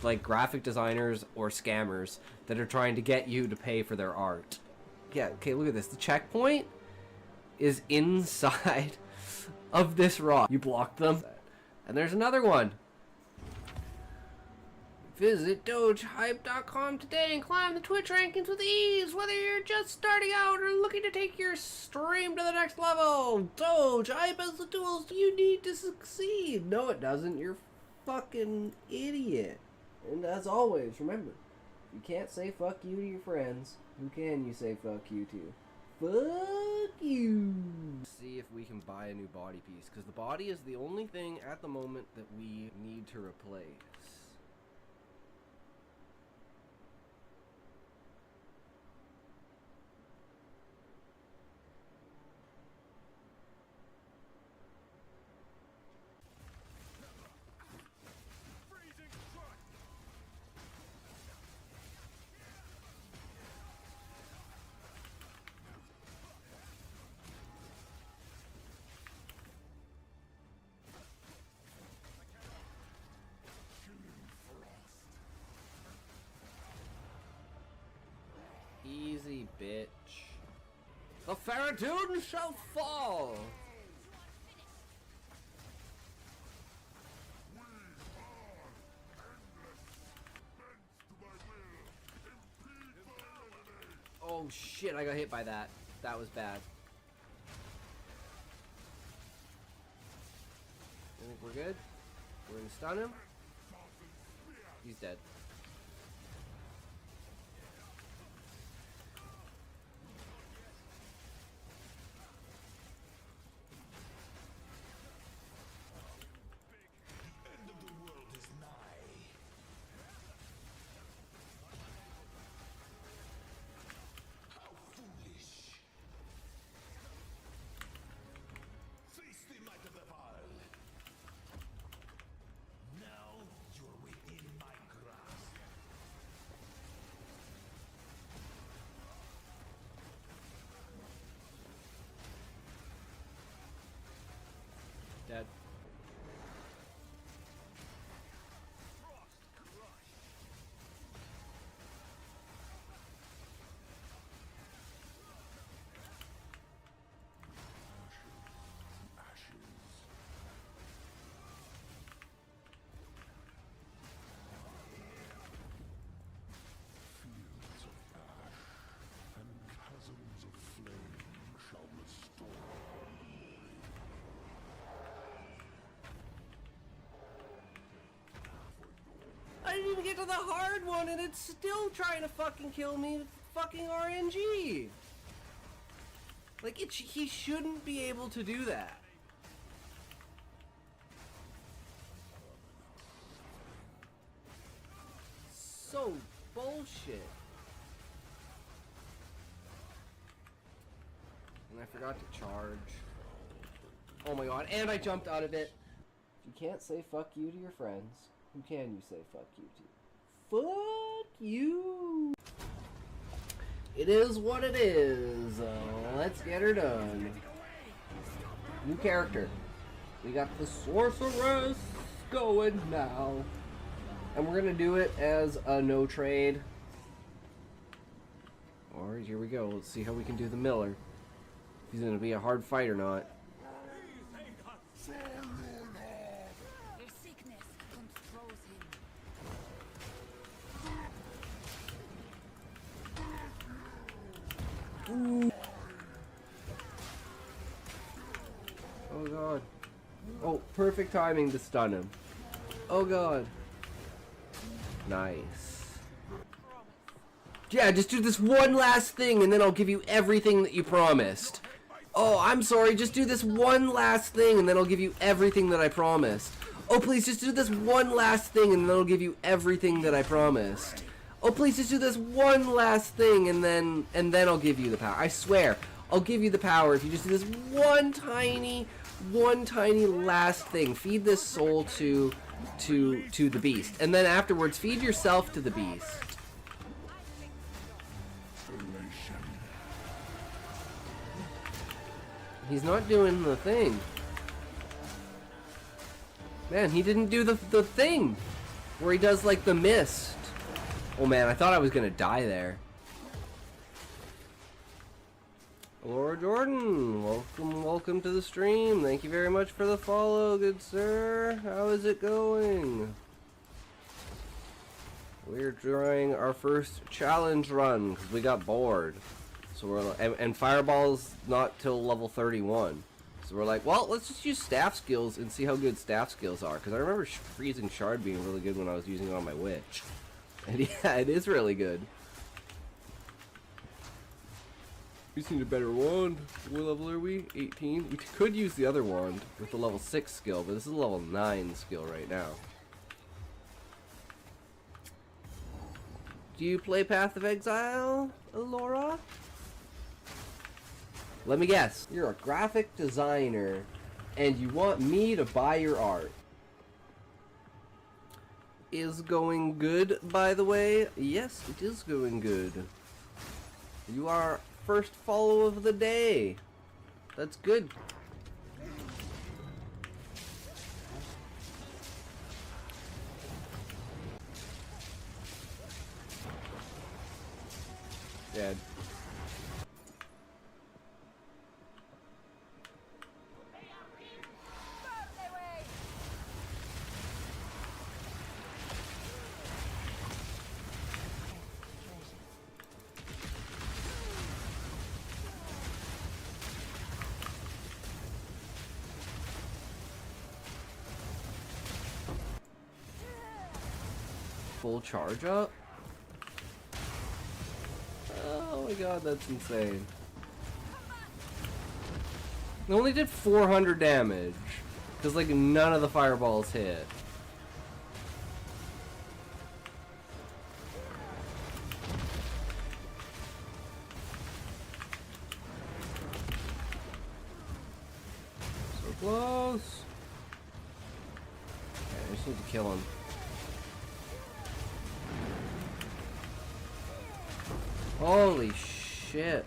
like graphic designers or scammers that are trying to get you to pay for their art. Yeah, okay, look at this. The checkpoint is inside of this rock. You blocked them. And there's another one. Visit DogeHype.com today and climb the Twitch rankings with ease, whether you're just starting out or looking to take your stream to the next level. DogeHype has the tools you need to succeed. No, it doesn't. You're fucking idiot. And as always, remember, you can't say fuck you to your friends. Who can you say fuck you to? Fuck you. See if we can buy a new body piece, because the body is the only thing at the moment that we need to replace. Easy, bitch. The Faradun shall fall! Oh shit, I got hit by that. That was bad. I think we're good. We're gonna stun him. He's dead. Dead. I didn't even get to the hard one and it's still trying to fucking kill me with fucking RNG. Like, he shouldn't be able to do that. So bullshit. And I forgot to charge. Oh my god, and I jumped out of it. If you can't say fuck you to your friends, who can you say fuck you to? Fuck you! It is what it is. Let's get her done. New character. We got the Sorceress going now. And we're gonna do it as a no trade. Alright, here we go. Let's see how we can do the Miller. If he's gonna be a hard fight or not. Ooh. Oh god. Oh, perfect timing to stun him. Oh god. Nice. Yeah, just do this one last thing and then I'll give you everything that you promised. Oh, I'm sorry, just do this one last thing and then I'll give you everything that I promised. Oh, please, just do this one last thing and then I'll give you everything that I promised. Oh, please, just do this one last thing and then I'll give you the power. I swear, I'll give you the power if you just do this one tiny last thing. Feed this soul to the beast. And then afterwards, feed yourself to the beast. He's not doing the thing. Man, he didn't do the thing. Where he does, like, the mist. Oh, man, I thought I was gonna die there. Laura Jordan, welcome to the stream. Thank you very much for the follow, good sir. How is it going? We're trying our first challenge run because we got bored. So we're and Fireball's not till level 31. So we're like, well, let's just use staff skills and see how good staff skills are. Because I remember freezing shard being really good when I was using it on my witch. And yeah, it is really good. We just need a better wand. What level are we? 18? We could use the other wand with the level 6 skill, but this is a level 9 skill right now. Do you play Path of Exile, Laura? Let me guess. You're a graphic designer, and you want me to buy your art. Is going good, by the way? Yes, it is going good. You are first follow of the day. That's good. Dead. Full charge up? Oh my god, that's insane. It only did 400 damage. Because, like, none of the fireballs hit. So close. Okay, I just need to kill him. Holy shit.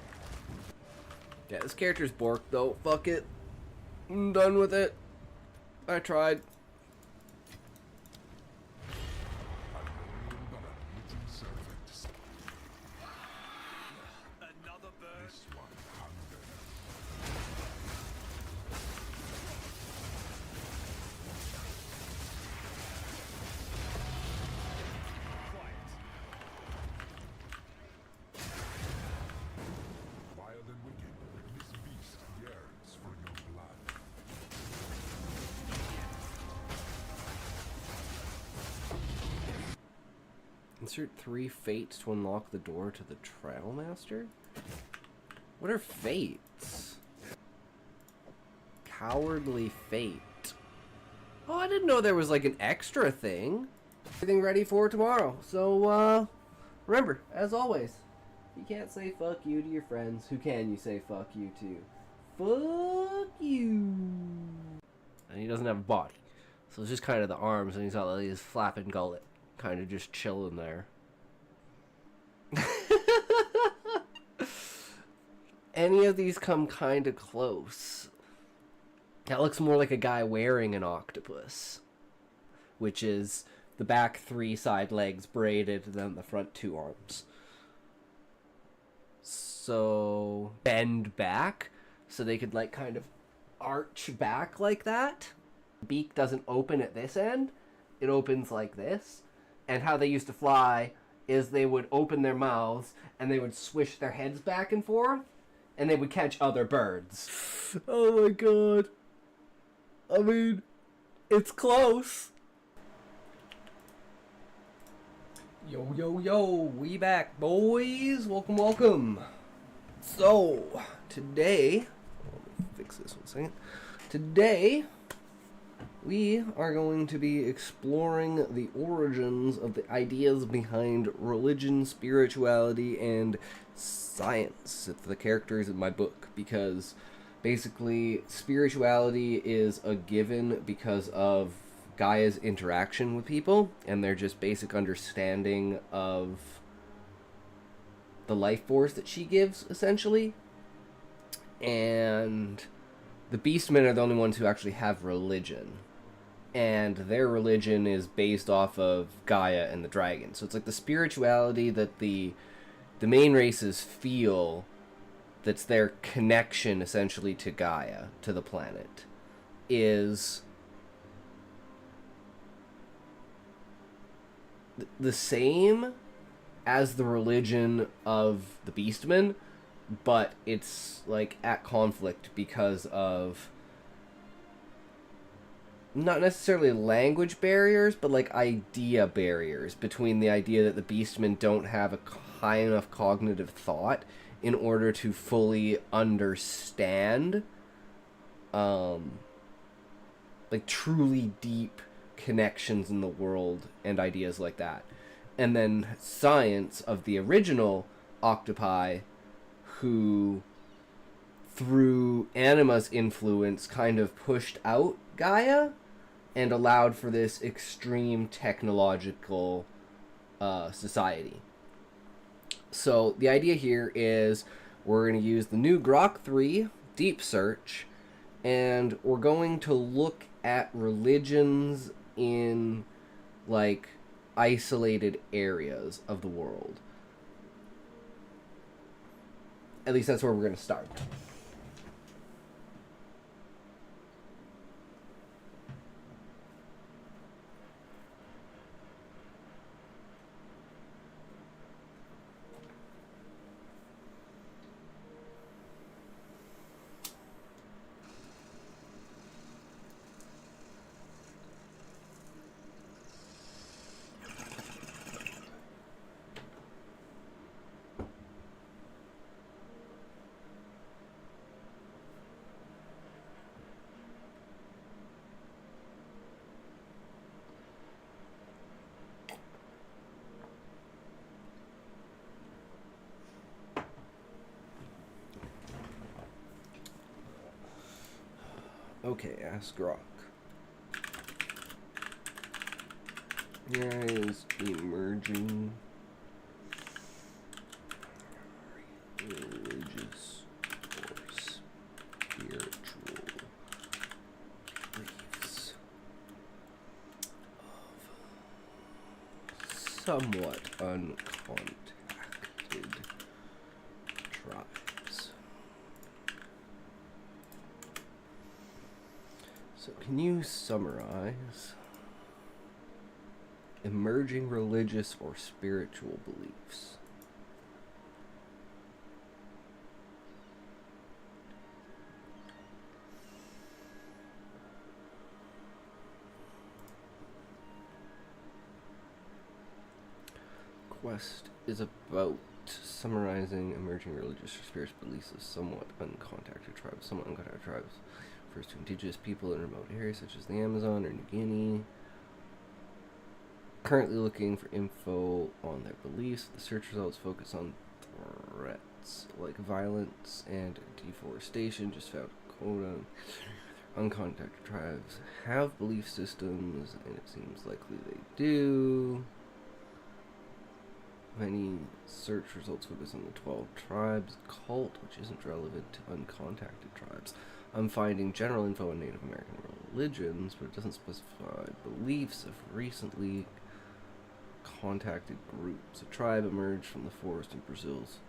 Yeah, this character's borked though. Fuck it. I'm done with it. I tried. Insert 3 fates to unlock the door to the Trailmaster? What are fates? Cowardly fate. Oh, I didn't know there was like an extra thing. Everything ready for tomorrow. So, remember, as always, you can't say fuck you to your friends. Who can you say fuck you to? Fuck you. And he doesn't have a body. So it's just kind of the arms, and he's got like his flapping gullet. Kind of just chilling there. Any of these come kind of close. That looks more like a guy wearing an octopus, which is the back 3 side legs braided and then the front 2 arms. So bend back so they could like kind of arch back like that. Beak doesn't open at this end. It opens like this. And how they used to fly is they would open their mouths and they would swish their heads back and forth and they would catch other birds. Oh my god. I mean, it's close. Yo, yo, yo, we back, boys. Welcome, welcome. So, today, let me fix this 1 second. Today, we are going to be exploring the origins of the ideas behind religion, spirituality, and science for the characters in my book, because basically spirituality is a given because of Gaia's interaction with people and their just basic understanding of the life force that she gives, essentially. And the Beastmen are the only ones who actually have religion. and their religion is based off of Gaia and the dragon. So it's like the spirituality that the main races feel, that's their connection essentially to Gaia, to the planet, is the same as the religion of the Beastmen, but it's like at conflict because of not necessarily language barriers, but like idea barriers between the idea that the Beastmen don't have a high enough cognitive thought in order to fully understand like truly deep connections in the world and ideas like that. And then science of the original octopi, who through Anima's influence kind of pushed out Gaia and allowed for this extreme technological society. So the idea here is we're going to use the new Grok 3 Deep Search, and we're going to look at religions in like isolated areas of the world. At least that's where we're going to start. Okay, ask Grok. Here is emerging religious or spiritual beliefs of somewhat uncontacted tribes. So can you summarize emerging religious or spiritual beliefs? Quest is about summarizing emerging religious or spiritual beliefs of somewhat uncontacted tribes. Somewhat uncontacted tribes refers to indigenous people in remote areas such as the Amazon or New Guinea. Currently looking for info on their beliefs. The search results focus on threats like violence and deforestation. Just found quota. Uncontacted tribes have belief systems, and it seems likely they do. Many search results focus on the 12 tribes cult, which isn't relevant to uncontacted tribes. I'm finding general info on Native American religions, but it doesn't specify beliefs of recently contacted groups. A tribe emerged from the forest in Brazil's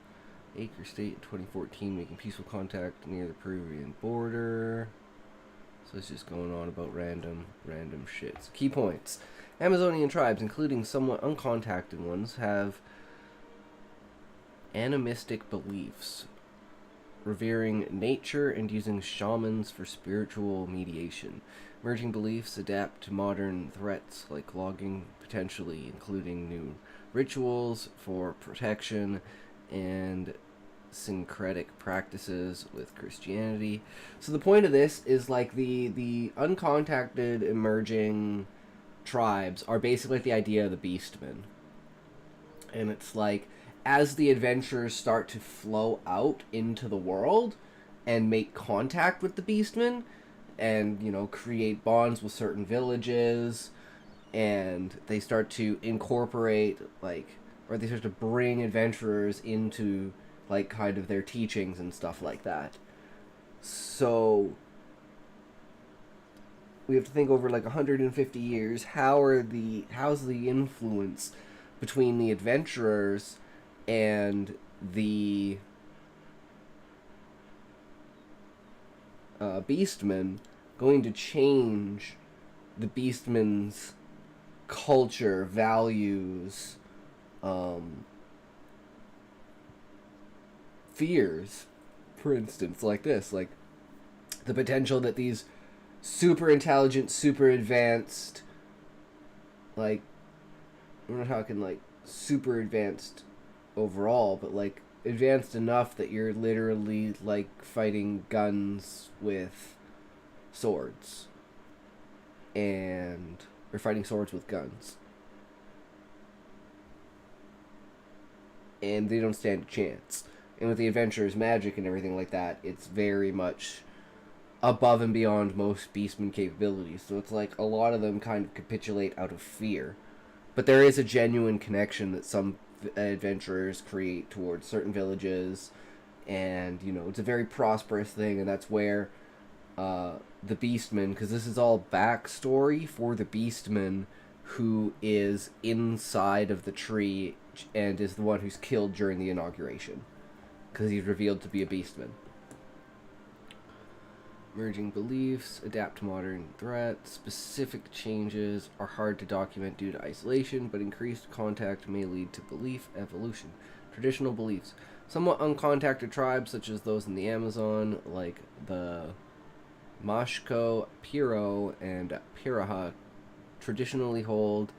Acre State in 2014, making peaceful contact near the Peruvian border. So it's just going on about random shits. Key points. Amazonian tribes, including somewhat uncontacted ones, have animistic beliefs, revering nature and using shamans for spiritual mediation. Emerging beliefs adapt to modern threats like logging, potentially including new rituals for protection and syncretic practices with Christianity. So the point of this is like the uncontacted emerging tribes are basically the idea of the Beastmen. And it's like, as the adventurers start to flow out into the world and make contact with the Beastmen and, you know, create bonds with certain villages, and they start to incorporate, like, or they start to bring adventurers into, like, kind of their teachings and stuff like that. So we have to think over like 150 years. How's the influence between the adventurers and the beastmen going to change the beastmen's culture, values, fears, for instance, like this, like the potential that these super intelligent, super advanced, like, I'm not talking like super advanced overall, but like advanced enough that you're literally like fighting guns with swords, and or fighting swords with guns, and they don't stand a chance. And with the adventurers' magic and everything like that, it's very much above and beyond most beastmen capabilities. So it's like a lot of them kind of capitulate out of fear. But there is a genuine connection that some adventurers create towards certain villages, and you know, it's a very prosperous thing, and that's where the beastman, because this is all backstory for the beastman who is inside of the tree and is the one who's killed during the inauguration, because he's revealed to be a beastman. Emerging beliefs adapt to modern threats. Specific changes are hard to document due to isolation, but increased contact may lead to belief evolution. Traditional beliefs. Somewhat uncontacted tribes, such as those in the Amazon, like the Mashko, Piro, and Piraha, traditionally hold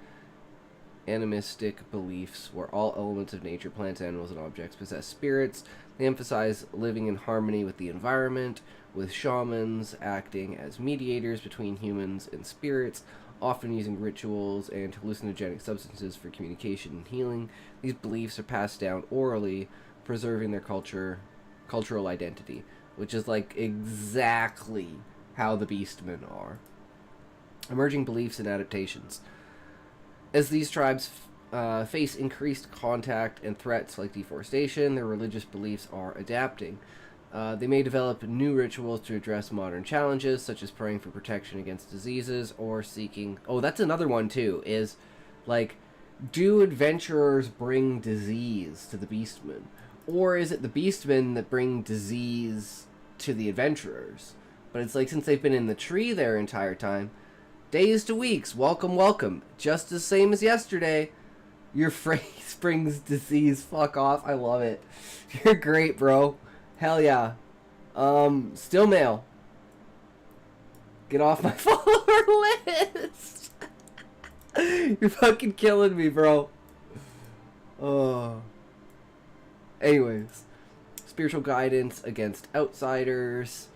animistic beliefs where all elements of nature, plants, animals, and objects possess spirits. They emphasize living in harmony with the environment, with shamans acting as mediators between humans and spirits, often using rituals and hallucinogenic substances for communication and healing. These beliefs are passed down orally, preserving their cultural identity, which is like exactly how the Beastmen are. Emerging beliefs and adaptations. As these tribes face increased contact and threats like deforestation, their religious beliefs are adapting. They may develop new rituals to address modern challenges, such as praying for protection against diseases or seeking... Oh, that's another one, too, is, like, do adventurers bring disease to the Beastmen? Or is it the Beastmen that bring disease to the adventurers? But it's like, since they've been in the tree their entire time, days to weeks, welcome, welcome. Just the same as yesterday. Your phrase brings disease. Fuck off. I love it. You're great, bro. Hell yeah. Still male. Get off my follower list. You're fucking killing me, bro. Anyways. Spiritual guidance against outsiders.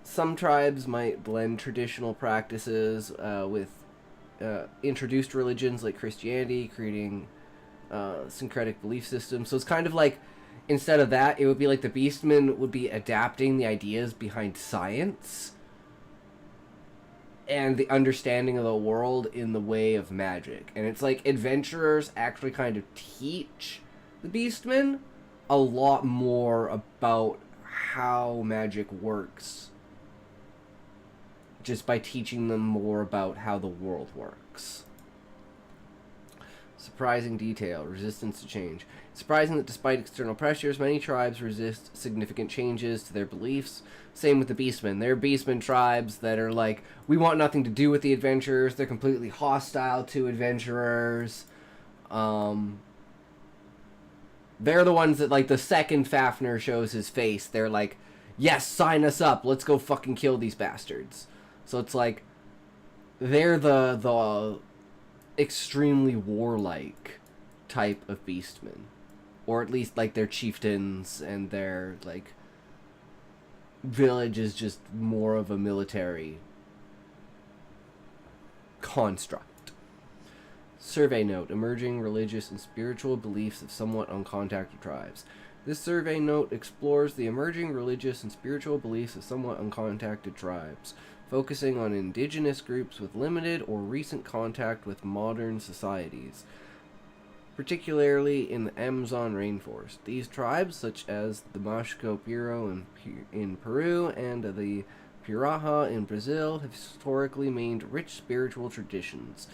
Some tribes might blend traditional practices with introduced religions like Christianity, creating syncretic belief systems. So it's kind of like, instead of that, it would be like the Beastmen would be adapting the ideas behind science and the understanding of the world in the way of magic. And it's like adventurers actually kind of teach the Beastmen a lot more about how magic works, just by teaching them more about how the world works. Surprising detail. Resistance to change. It's surprising that despite external pressures, many tribes resist significant changes to their beliefs. Same with the Beastmen. There are Beastmen tribes that are like, we want nothing to do with the adventurers. They're completely hostile to adventurers. They're the ones that, like, the second Fafnir shows his face, they're like, yes, sign us up. Let's go fucking kill these bastards. So it's like, they're the extremely warlike type of Beastmen. Or at least, like, their chieftains and their, like, village is just more of a military construct. Survey note. Emerging religious and spiritual beliefs of somewhat uncontacted tribes. This survey note explores the emerging religious and spiritual beliefs of somewhat uncontacted tribes, focusing on indigenous groups with limited or recent contact with modern societies, particularly in the Amazon rainforest. These tribes, such as the Mashko Piro in Peru and the Piraha in Brazil have historically maintained rich spiritual traditions.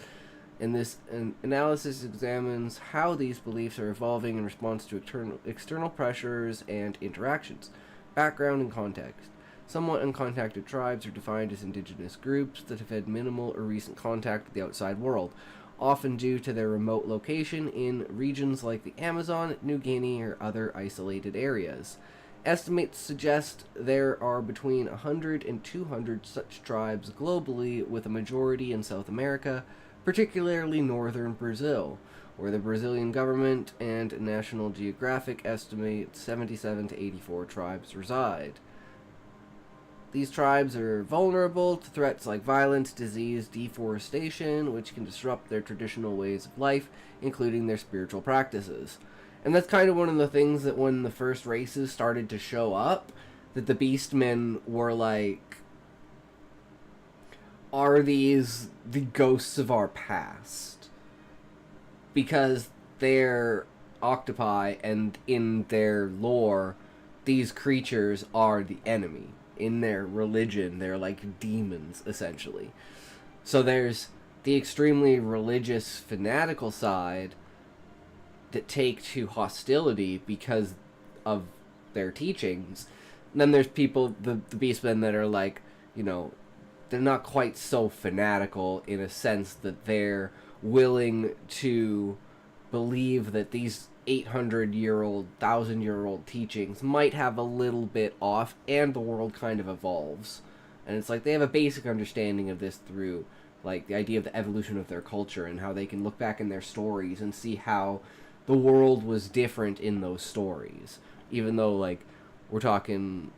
And this analysis examines how these beliefs are evolving in response to external pressures and interactions. Background and context. Somewhat uncontacted tribes are defined as indigenous groups that have had minimal or recent contact with the outside world, often due to their remote location in regions like the Amazon, New Guinea, or other isolated areas. Estimates suggest there are between 100 and 200 such tribes globally, with a majority in South America, particularly northern Brazil, where the Brazilian government and National Geographic estimate 77 to 84 tribes reside. These tribes are vulnerable to threats like violence, disease, deforestation, which can disrupt their traditional ways of life, including their spiritual practices. And that's kind of one of the things that when the first races started to show up, that the Beastmen were like, are these the ghosts of our past? Because they're octopi, and in their lore, these creatures are the enemy. In their religion, they're like demons, essentially. So there's the extremely religious, fanatical side that take to hostility because of their teachings. And then there's people, the Beastmen, that are like, you know, they're not quite so fanatical in a sense that they're willing to believe that these 800-year-old, 1,000-year-old teachings might have a little bit off, and the world kind of evolves. And it's like they have a basic understanding of this through, like, the idea of the evolution of their culture and how they can look back in their stories and see how the world was different in those stories. Even though, like, we're talking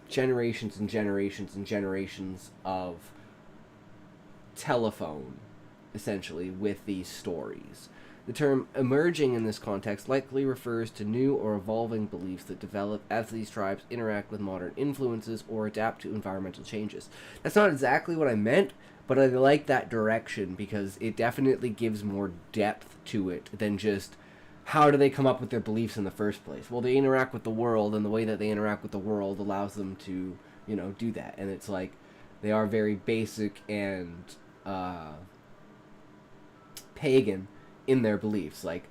generations and generations and generations of telephone, essentially, with these stories. The term emerging in this context likely refers to new or evolving beliefs that develop as these tribes interact with modern influences or adapt to environmental changes. That's not exactly what I meant, but I like that direction because it definitely gives more depth to it than just how do they come up with their beliefs in the first place. Well, they interact with the world, and the way that they interact with the world allows them to, you know, do that. And it's like they are very basic and pagan in their beliefs, like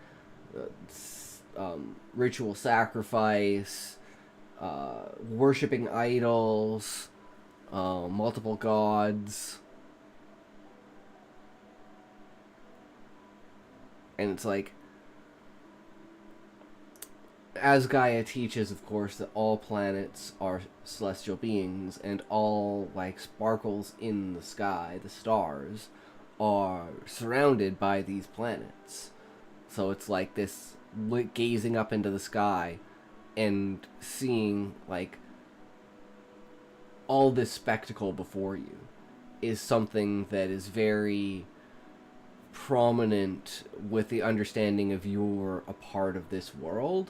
ritual sacrifice, worshipping idols, multiple gods. And it's like, as Gaia teaches, of course, that all planets are celestial beings, and all, like, sparkles in the sky, the stars, are surrounded by these planets. So it's like this gazing up into the sky and seeing, like, all this spectacle before you is something that is very prominent with the understanding of you're a part of this world,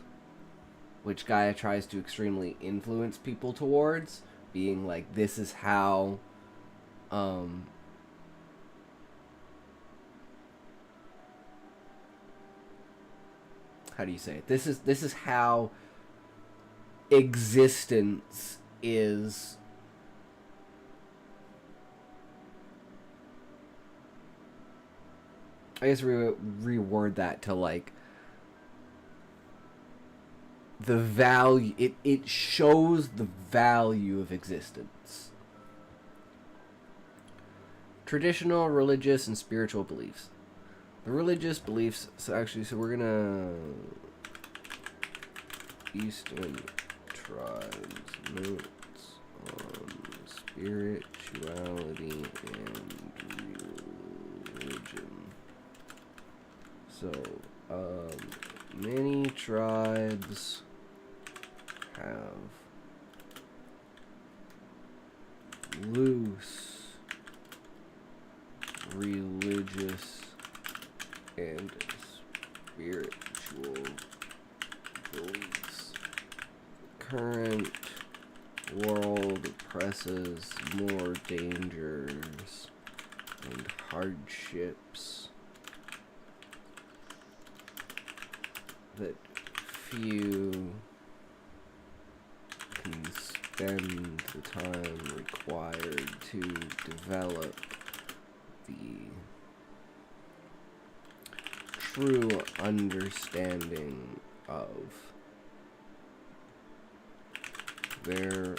which Gaia tries to extremely influence people towards, being like, this is how how do you say it? This is how existence is I guess reword that to, like, the value, it shows the value of existence. Traditional, religious, and spiritual beliefs. The religious beliefs, so we're gonna Eastern tribes notes on spirituality and religion. So, many tribes have loose religious and spiritual beliefs. Current world presses more dangers and hardships that few conspicuous extend the time required to develop the true understanding of their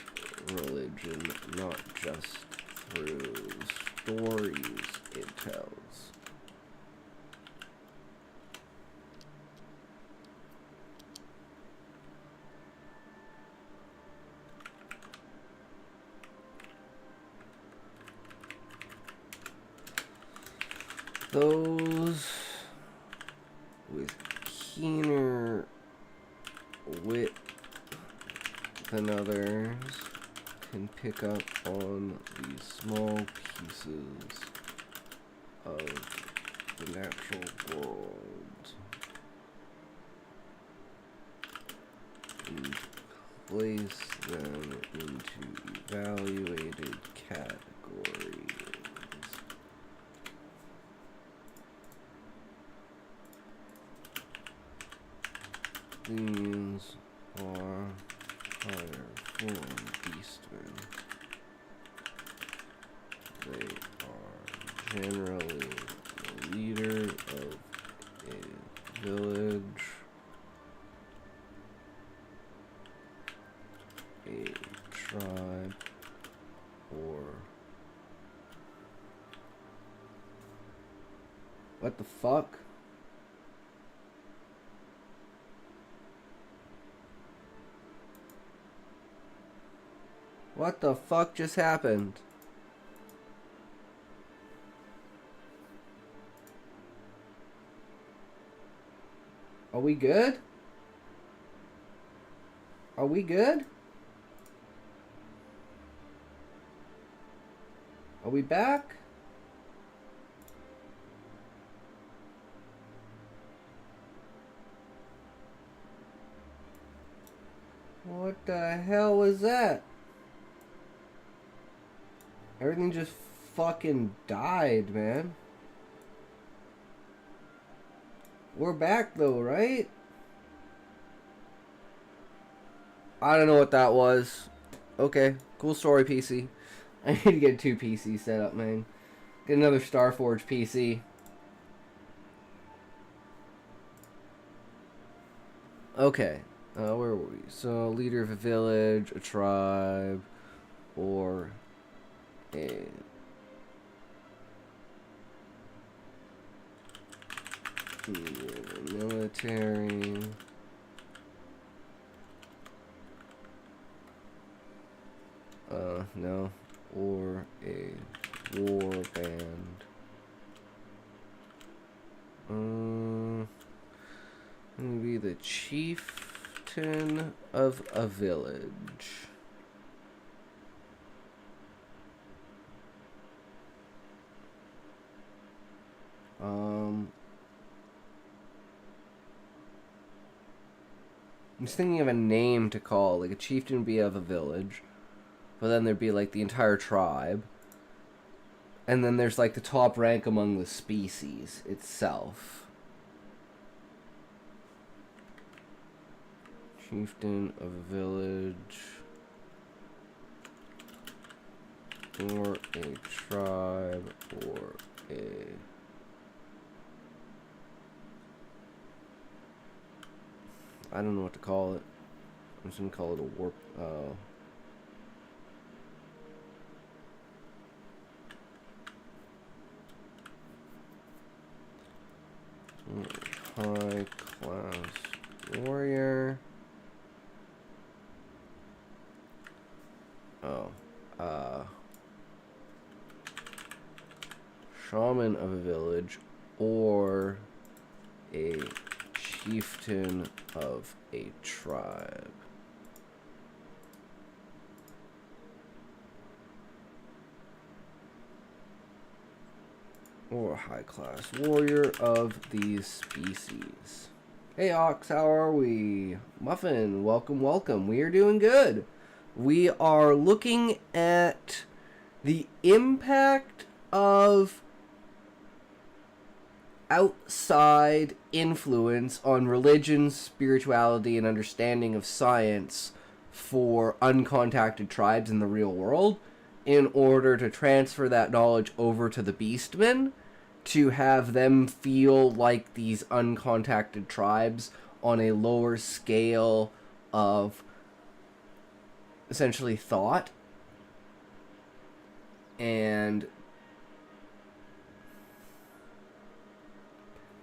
religion, not just through stories it tells. Those with keener wit than others can pick up on these small pieces of the natural world and place them into evaluated categories. These are higher form beastmen. They are generally the leader of a village, a tribe, or... What the fuck? What the fuck just happened? Are we good? Are we good? Are we back? What the hell was that? Everything just fucking died, man. We're back though, right? I don't know what that was. Okay, cool story, PC. I need to get 2 PCs set up, man. Get another Starforge PC. Okay, where were we? So, leader of a village, a tribe, or a military. No. Or a war band. Maybe the chieftain of a village. I'm just thinking of a name to call. Like, a chieftain would be of a village. But then there'd be, like, the entire tribe. And then there's, like, the top rank among the species itself. Chieftain of a village. Or a tribe. Or a... I don't know what to call it. I'm just gonna call it a warp. High class warrior. Shaman of a village, or a chieftain of a tribe. Or a high-class warrior of these species. Hey Ox, how are we? Muffin, welcome, welcome. We are doing good. We are looking at the impact of outside influence on religion, spirituality, and understanding of science for uncontacted tribes in the real world in order to transfer that knowledge over to the Beastmen to have them feel like these uncontacted tribes on a lower scale of essentially thought, and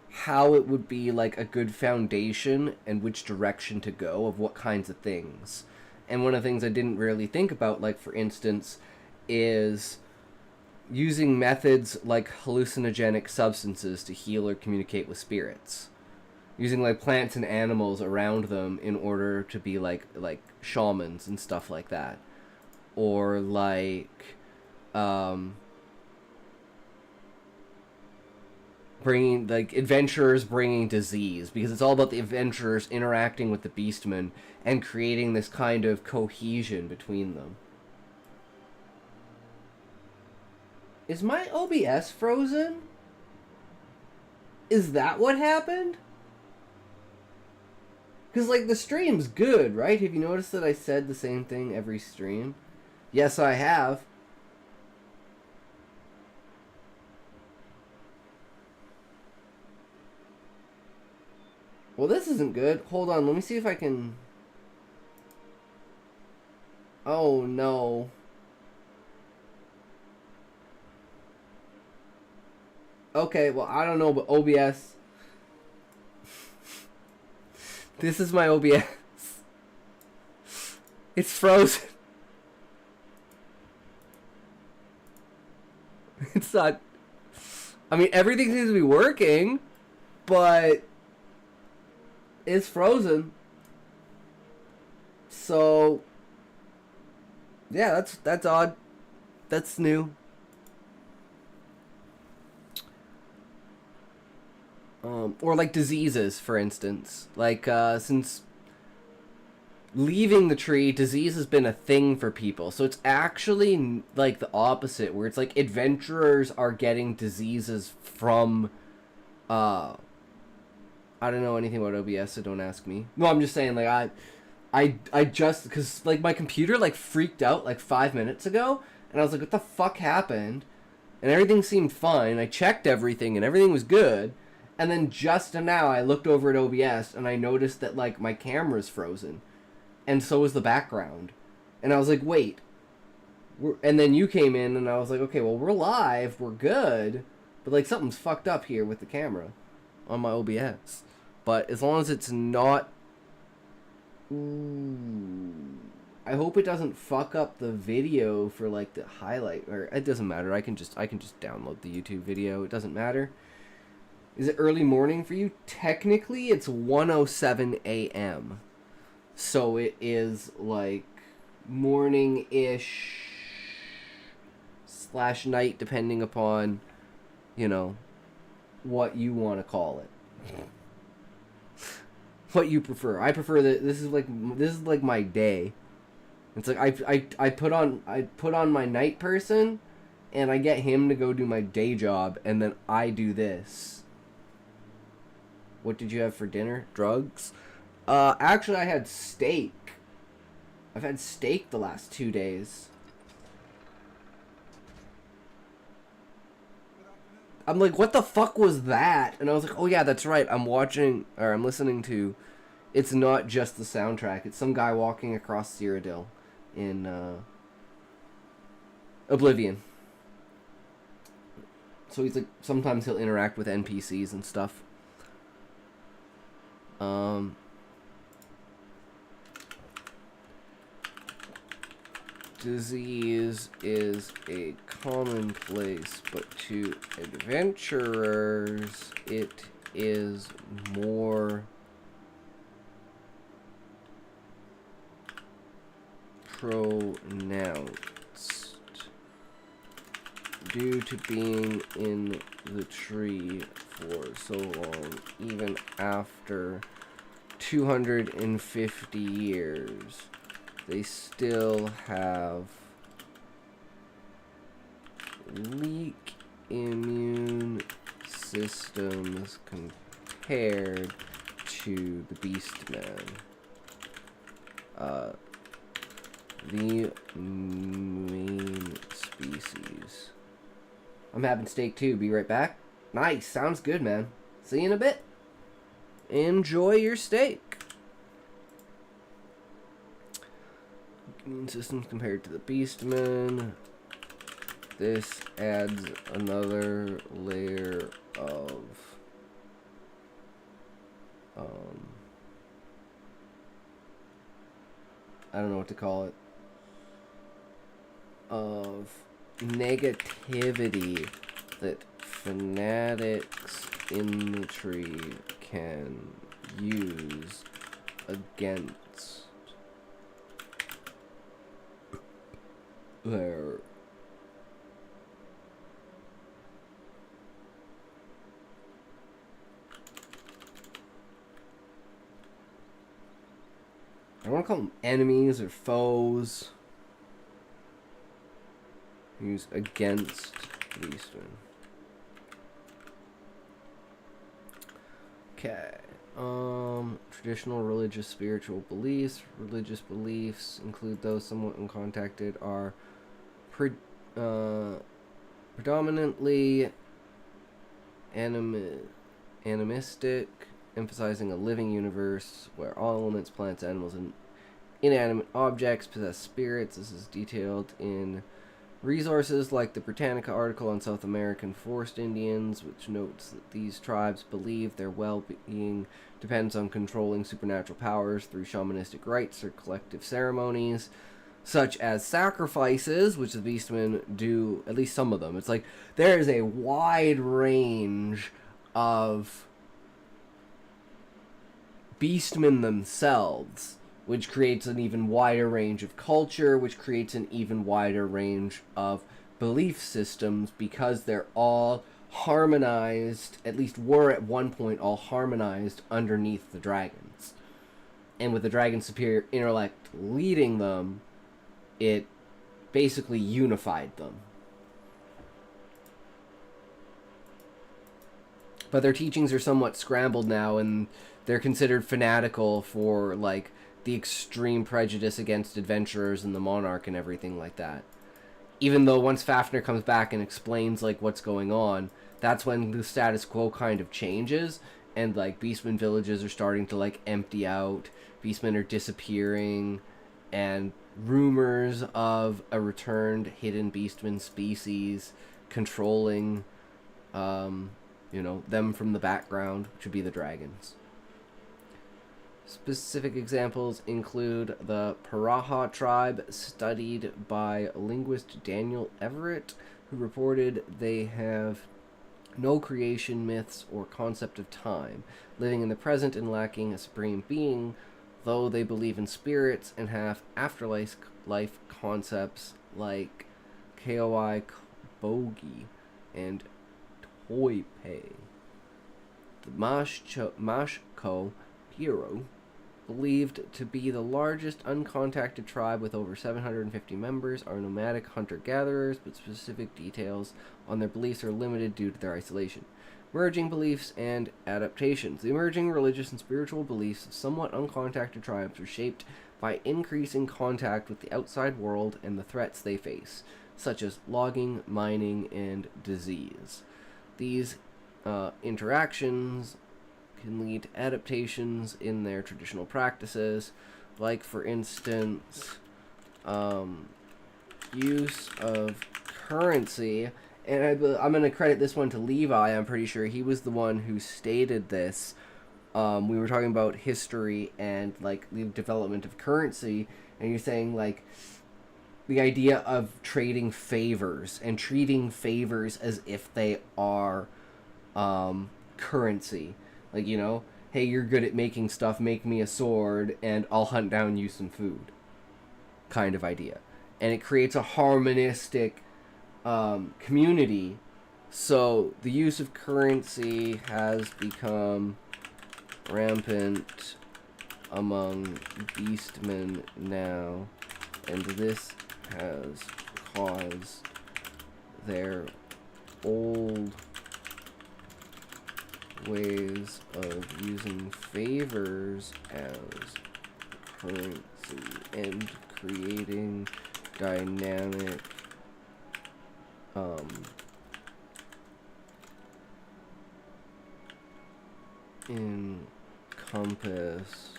how it would be like a good foundation and which direction to go of what kinds of things. And one of the things I didn't really think about, like for instance, is using methods like hallucinogenic substances to heal or communicate with spirits. Using like plants and animals around them in order to be like shamans and stuff like that. Or like bringing like adventurers bringing disease, because it's all about the adventurers interacting with the Beastmen and creating this kind of cohesion between them. Is my OBS frozen? Is that what happened? Because, like, the stream's good, right? Have you noticed that I said the same thing every stream? Yes, I have. Well, this isn't good. Hold on, let me see if I can... Oh, no. Okay, well, I don't know, but OBS... This is my OBS. It's frozen. It's not... I mean, everything seems to be working, but... It's frozen. So... Yeah, that's odd. That's new. Or like diseases, for instance. Like, since leaving the tree, disease has been a thing for people. So it's actually like the opposite, where it's like adventurers are getting diseases from, I don't know anything about OBS, so don't ask me. No, I'm just saying, like, I just, because, like, my computer, like, freaked out, like, 5 minutes ago, and I was like, what the fuck happened? And everything seemed fine. I checked everything, and everything was good. And then just now I looked over at OBS and I noticed that like my camera's frozen. And so is the background. And I was like, wait. And then you came in and I was like, okay, well we're live, we're good. But like something's fucked up here with the camera on my OBS. But as long as it's not... Ooh, I hope it doesn't fuck up the video for like the highlight. Or it doesn't matter, I can just download the YouTube video, it doesn't matter. Is it early morning for you? Technically, it's 1:07 a.m. So it is like morning-ish / night, depending upon, you know, what you want to call it. What you prefer. I prefer that this is like my day. It's like I put on my night person, and I get him to go do my day job, and then I do this. What did you have for dinner? Drugs? Actually, I had steak. I've had steak the last 2 days. I'm like, what the fuck was that? And I was like, oh yeah, that's right. I'm listening to It's Not Just the Soundtrack. It's some guy walking across Cyrodiil in Oblivion. So he's like, sometimes he'll interact with NPCs and stuff. Disease is a commonplace, but to adventurers, it is more pronounced due to being in the tree for so long, even after 250 years. They still have weak immune systems compared to the Beastmen. the main species. I'm having steak too. Be right back. Nice. Sounds good, man. See you in a bit. Enjoy your steak. Immune systems compared to the Beastmen. This adds another layer of I don't know what to call it, of negativity that fanatics in the tree can use against their I don't want to call them enemies or foes. Use against Beastmen. Okay. Traditional religious spiritual beliefs. Religious beliefs include those somewhat uncontacted are predominantly animistic, emphasizing a living universe where all elements, plants, animals, and inanimate objects possess spirits. This is detailed in resources like the Britannica article on South American forest Indians, which notes that these tribes believe their well-being depends on controlling supernatural powers through shamanistic rites or collective ceremonies, such as sacrifices, which the Beastmen do, at least some of them. It's like there is a wide range of Beastmen themselves, which creates an even wider range of culture, which creates an even wider range of belief systems, because they're all harmonized, at least were at one point all harmonized underneath the dragons. And with the dragon's superior intellect leading them, it basically unified them. But their teachings are somewhat scrambled now, and they're considered fanatical for, like, the extreme prejudice against adventurers and the monarch and everything like that. Even though once Fafnir comes back and explains, like, what's going on, that's when the status quo kind of changes, and, like, Beastmen villages are starting to, like, empty out, Beastmen are disappearing, and rumors of a returned hidden Beastman species controlling, them from the background, which would be the dragons. Specific examples include the Paraha tribe, studied by linguist Daniel Everett, who reported they have no creation myths or concept of time, living in the present and lacking a supreme being, though they believe in spirits and have afterlife concepts like Koi Bogi and Toipe. The Mashko Hero, believed to be the largest uncontacted tribe with over 750 members, are nomadic hunter-gatherers, but specific details on their beliefs are limited due to their isolation. Merging beliefs and adaptations. The emerging religious and spiritual beliefs of somewhat uncontacted tribes are shaped by increasing contact with the outside world and the threats they face, such as logging, mining, and disease. These interactions can lead to adaptations in their traditional practices, like, for instance, use of currency. And I'm going to credit this one to Levi. I'm pretty sure he was the one who stated this. We were talking about history and, like, the development of currency, and you're saying, like, the idea of trading favors and treating favors as if they are currency. Like, hey, you're good at making stuff, make me a sword, and I'll hunt down you some food. Kind of idea. And it creates a harmonistic community. So the use of currency has become rampant among Beastmen now, and this has caused their old ways of using favors as currency, end creating dynamic encompassed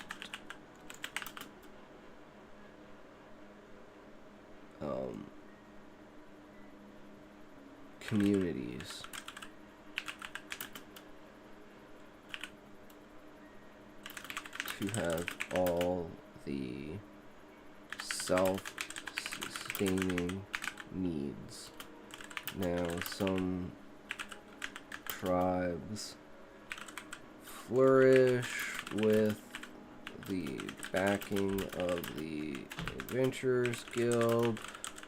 communities. To have all the self-sustaining needs. Now, some tribes flourish with the backing of the Adventurers Guild,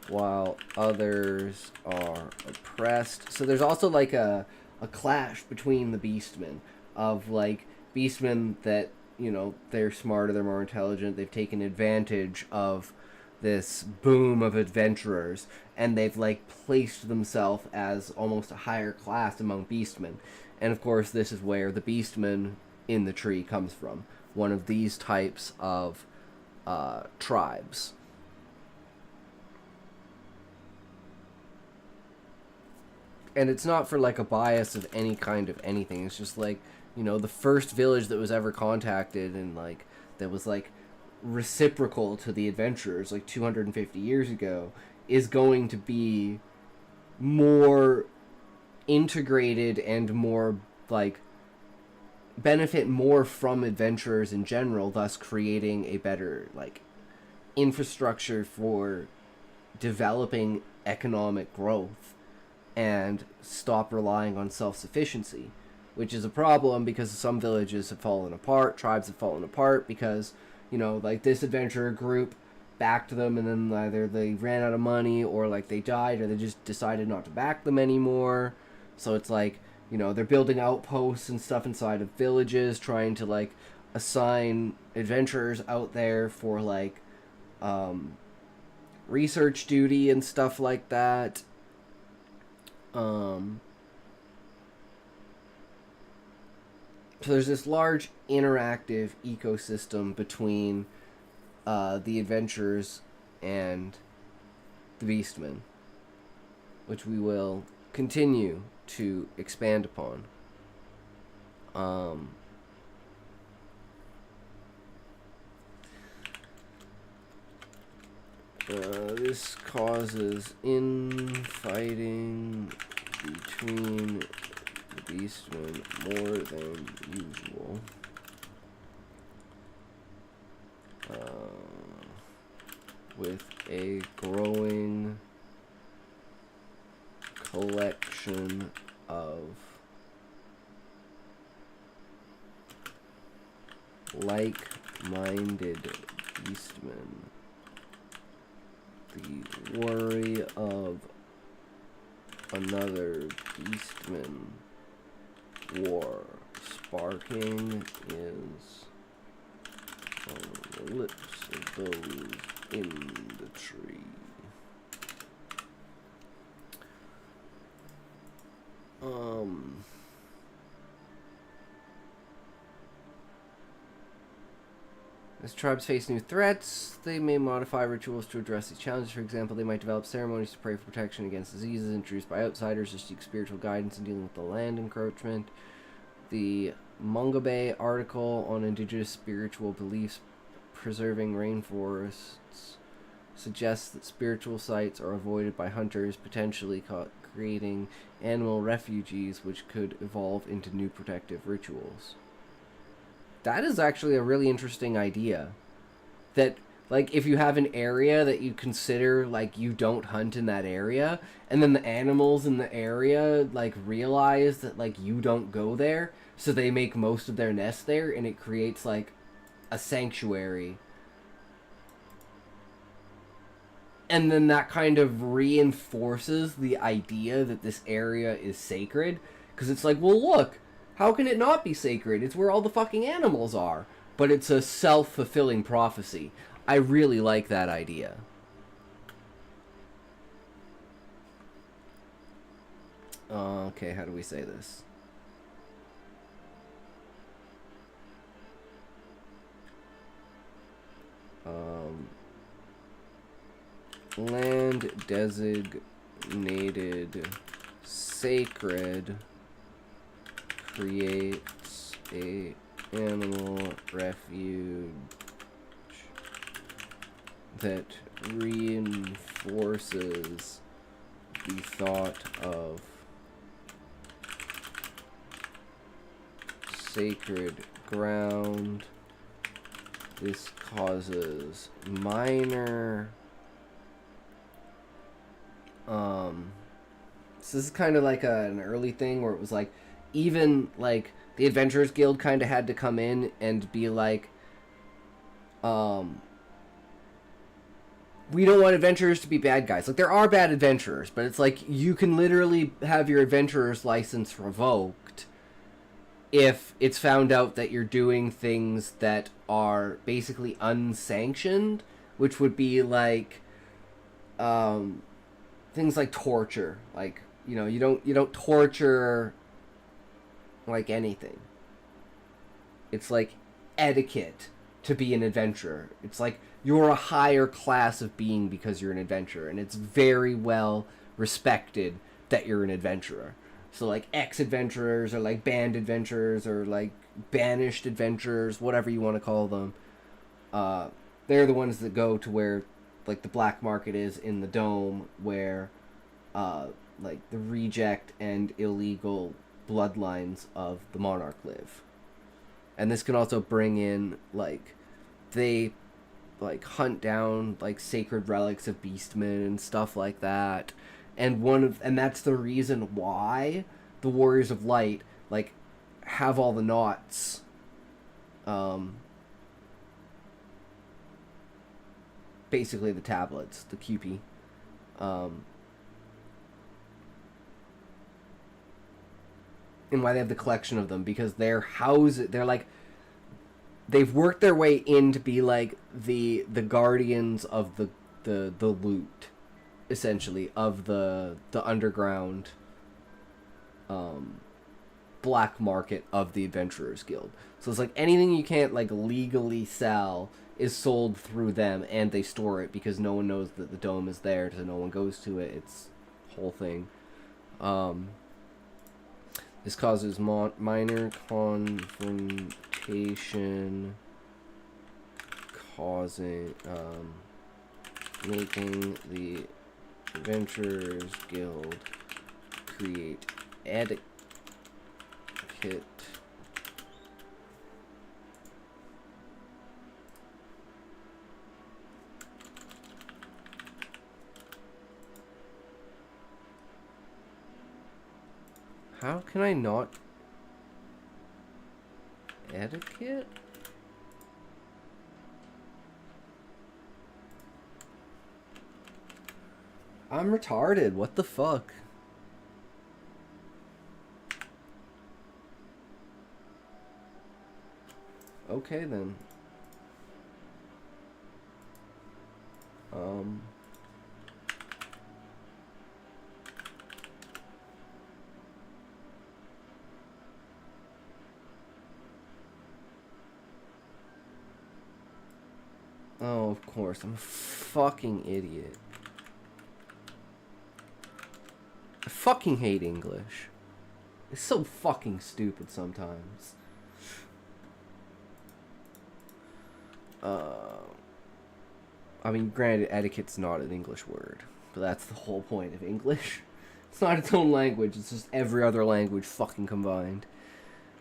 while others are oppressed. So there's also like a clash between the Beastmen of like Beastmen that, you know, they're smarter, they're more intelligent, they've taken advantage of this boom of adventurers, and they've like placed themselves as almost a higher class among Beastmen. And of course, this is where the Beastman in the tree comes from. One of these types of tribes. And it's not for like a bias of any kind of anything. It's just like, you know, the first village that was ever contacted and like that was like reciprocal to the adventurers like 250 years ago is going to be more integrated and more like benefit more from adventurers in general, thus creating a better like infrastructure for developing economic growth and stop relying on self-sufficiency, which is a problem because some villages have fallen apart, tribes have fallen apart because, you know, like this adventurer group backed them and then either they ran out of money or like they died or they just decided not to back them anymore. So it's like, you know, they're building outposts and stuff inside of villages, trying to like assign adventurers out there for like research duty and stuff like that. So there's this large interactive ecosystem between the adventurers and the Beastmen, which we will continue to expand upon. This causes infighting between the Beastmen more than usual. With a growing collection of like-minded beastmen. The worry of another beastman war sparking is on the lips of those in the tree. As tribes face new threats, they may modify rituals to address these challenges. For example, they might develop ceremonies to pray for protection against diseases introduced by outsiders, to seek spiritual guidance in dealing with the land encroachment. The Mongabay article on indigenous spiritual beliefs preserving rainforests suggests that spiritual sites are avoided by hunters, potentially creating animal refuges which could evolve into new protective rituals. That is actually a really interesting idea. That, like, if you have an area that you consider, like, you don't hunt in that area, and then the animals in the area, like, realize that, like, you don't go there, so they make most of their nest there, and it creates, like, a sanctuary. And then that kind of reinforces the idea that this area is sacred, because it's like, well, look, how can it not be sacred? It's where all the fucking animals are. But it's a self-fulfilling prophecy. I really like that idea. Okay, how do we say this? land designated sacred creates a animal refuge that reinforces the thought of sacred ground. This causes minor so this is kind of like an early thing where it was like, even like the Adventurers Guild kind of had to come in and be like, we don't want adventurers to be bad guys. Like, there are bad adventurers, but it's like you can literally have your adventurer's license revoked if it's found out that you're doing things that are basically unsanctioned, which would be like things like torture. Like, you know, you don't torture like anything. It's like etiquette to be an adventurer. It's like you're a higher class of being because you're an adventurer, and it's very well respected that you're an adventurer. So like ex-adventurers or like banned adventurers or like banished adventurers, whatever you want to call them, they're the ones that go to where like the black market is in the dome, where like the reject and illegal bloodlines of the monarch live. And this can also bring in like they like hunt down like sacred relics of beastmen and stuff like that. And that's the reason why the Warriors of Light like have all the knots basically the tablets, the QP, and why they have the collection of them, because they're like they've worked their way in to be like the guardians of the loot, essentially, of the underground black market of the Adventurers Guild. So it's like anything you can't like legally sell is sold through them, and they store it because no one knows that the dome is there, so no one goes to it. It's a whole thing. This causes minor confrontation, causing making the Adventurers Guild create etiquette How can I not etiquette? I'm retarded. What the fuck? Okay then. Oh, of course. I'm a fucking idiot. I fucking hate English. It's so fucking stupid sometimes. I mean, granted, etiquette's not an English word, but that's the whole point of English. It's not its own language, it's just every other language fucking combined.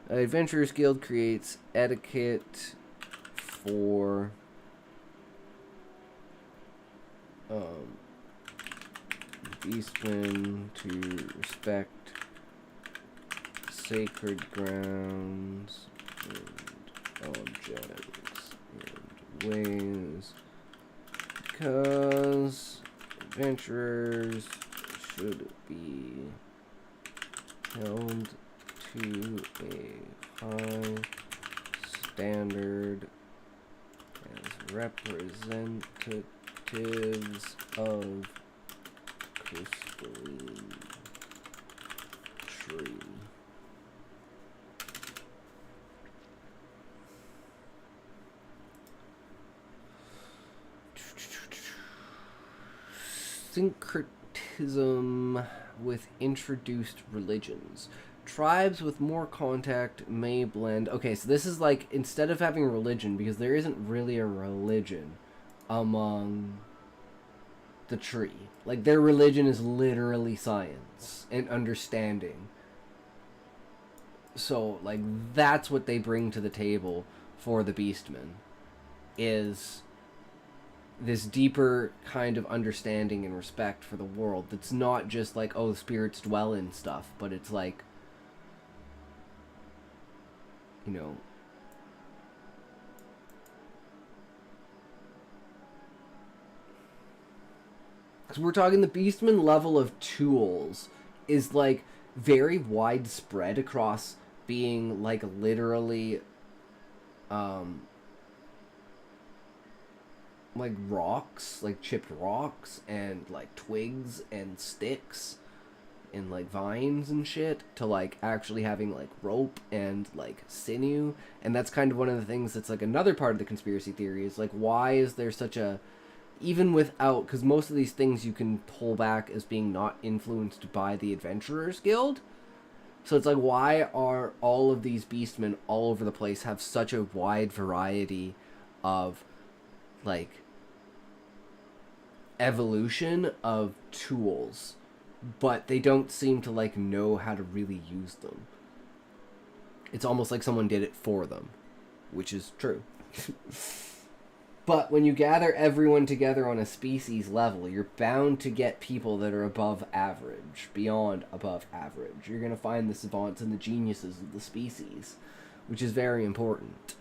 Adventurers Guild creates etiquette for beastmen to respect sacred grounds and objects and ways, because adventurers should be held to a high standard as representatives of Crystalline Tree. syncretism with introduced religions. Tribes with more contact may blend. Okay, so this is like, instead of having religion, because there isn't really a religion among the tree. Like, their religion is literally science and understanding. So, like, that's what they bring to the table for the Beastmen, is this deeper kind of understanding and respect for the world that's not just like, oh, spirits dwell in stuff, but it's like, you know, because we're talking the Beastman level of tools is like very widespread across being like literally like rocks, like chipped rocks and like twigs and sticks and like vines and shit, to like actually having like rope and like sinew. And that's kind of one of the things that's like another part of the conspiracy theory, is like, why is there such a, even without, because most of these things you can pull back as being not influenced by the Adventurers Guild. So it's like, why are all of these beastmen all over the place have such a wide variety of like evolution of tools, but they don't seem to like know how to really use them. It's almost like someone did it for them, which is true. But when you gather everyone together on a species level, you're bound to get people that are above average, beyond above average. You're going to find the savants and the geniuses of the species, which is very important.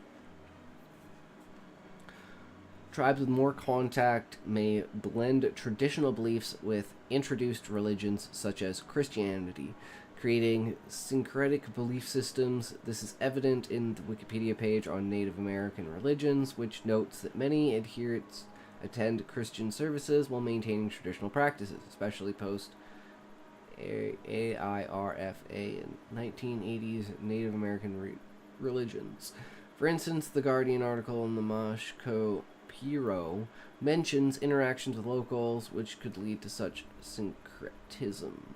Tribes with more contact may blend traditional beliefs with introduced religions such as Christianity, creating syncretic belief systems. This is evident in the Wikipedia page on Native American religions, which notes that many adherents attend Christian services while maintaining traditional practices, especially post AIRFA in 1980s Native American religions. For instance, the Guardian article in the Mashco Piro mentions interactions with locals which could lead to such syncretism,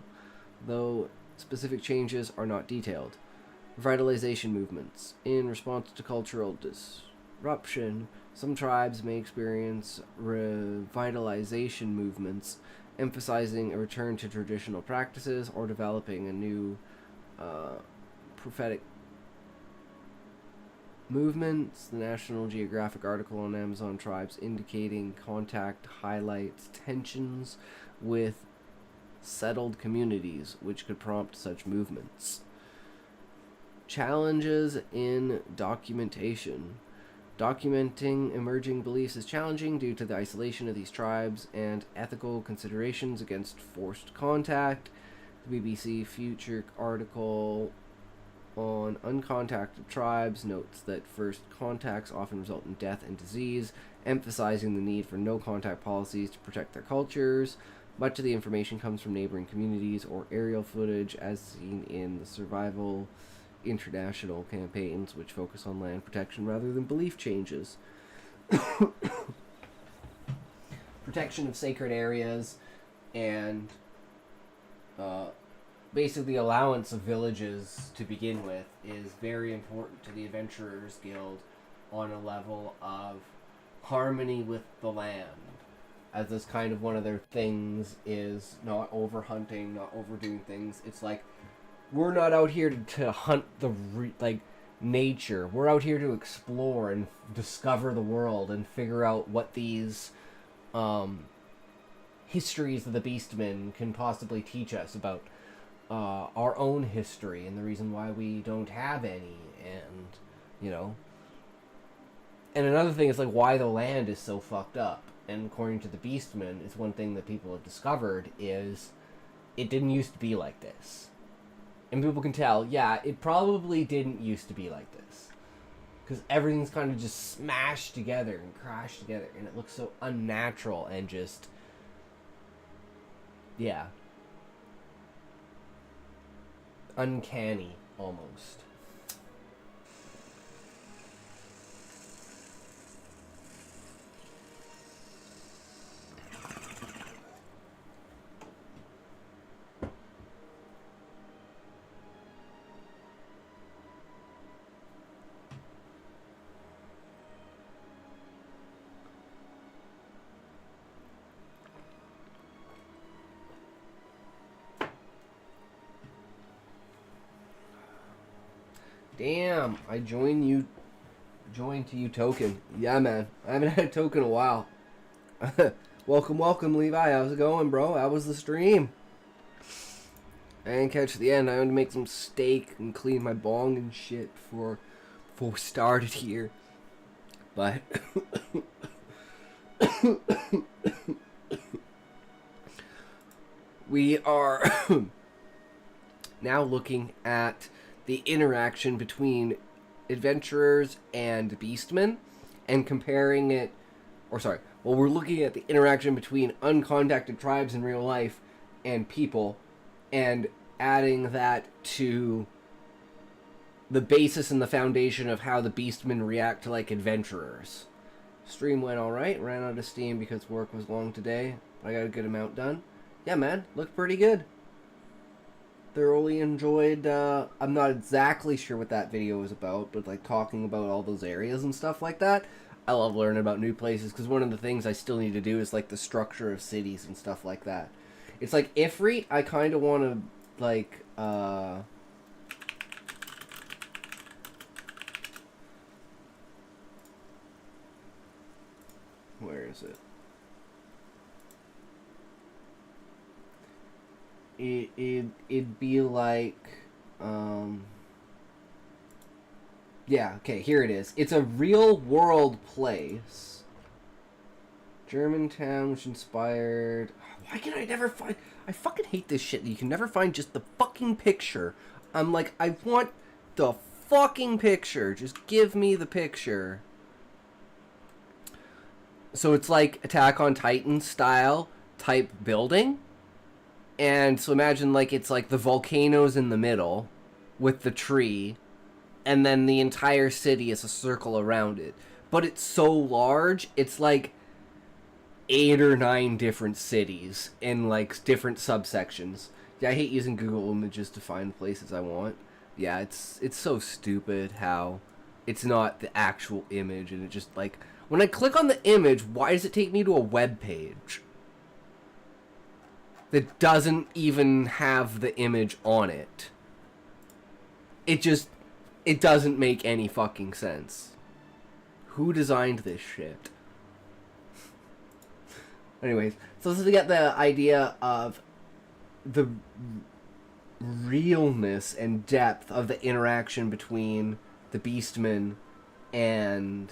though specific changes are not detailed. Revitalization movements. In response to cultural disruption, some tribes may experience revitalization movements, emphasizing a return to traditional practices or developing a new prophetic movements. The National Geographic article on Amazon tribes indicating contact highlights tensions with settled communities which could prompt such movements. Challenges in documentation. Documenting emerging beliefs is challenging due to the isolation of these tribes and ethical considerations against forced contact. The BBC Future article on uncontacted tribes notes that first contacts often result in death and disease, emphasizing the need for no contact policies to protect their cultures. Much of the information comes from neighboring communities or aerial footage, as seen in the Survival International campaigns, which focus on land protection rather than belief changes. Protection of sacred areas and basically allowance of villages to begin with is very important to the Adventurers Guild on a level of harmony with the land. As this kind of one of their things is not over hunting, not overdoing things. It's like, we're not out here to hunt the nature. We're out here to explore and discover the world and figure out what these histories of the Beastmen can possibly teach us about our own history and the reason why we don't have any, and you know. And another thing is like why the land is so fucked up. And according to the Beastmen, it's one thing that people have discovered is it didn't used to be like this. And people can tell, yeah, it probably didn't used to be like this. Because everything's kind of just smashed together and crashed together. And it looks so unnatural and just, yeah, uncanny almost. Damn, I joined to you token. Yeah, man. I haven't had a token in a while. Welcome, Levi. How's it going, bro? How was the stream? I didn't catch the end. I had to make some steak and clean my bong and shit before we started here. But we are now looking at the interaction between adventurers and beastmen and comparing it, we're looking at the interaction between uncontacted tribes in real life and people and adding that to the basis and the foundation of how the beastmen react to like adventurers. Stream went alright, ran out of steam because work was long today, but I got a good amount done. Yeah, man, looked pretty good. Thoroughly enjoyed, I'm not exactly sure what that video was about, but like talking about all those areas and stuff like that. I love learning about new places, because one of the things I still need to do is like the structure of cities and stuff like that. It's like Ifrit, I kind of want to like, where is it? It'd be like, yeah, okay, here it is. It's a real world place. Germantown, which inspired... Why can I never find... I fucking hate this shit. You can never find just the fucking picture. I'm like, I want the fucking picture. Just give me the picture. So it's like Attack on Titan style type building. And so imagine like it's like the volcanoes in the middle with the tree, and then the entire city is a circle around it. But it's so large, it's like 8 or 9 different cities in like different subsections. Yeah, I hate using Google Images to find the places I want. Yeah, it's so stupid how it's not the actual image, and it just like when I click on the image, why does it take me to a web page that doesn't even have the image on it? It doesn't make any fucking sense. Who designed this shit? Anyways, so this is to get the idea of the realness and depth of the interaction between the Beastmen and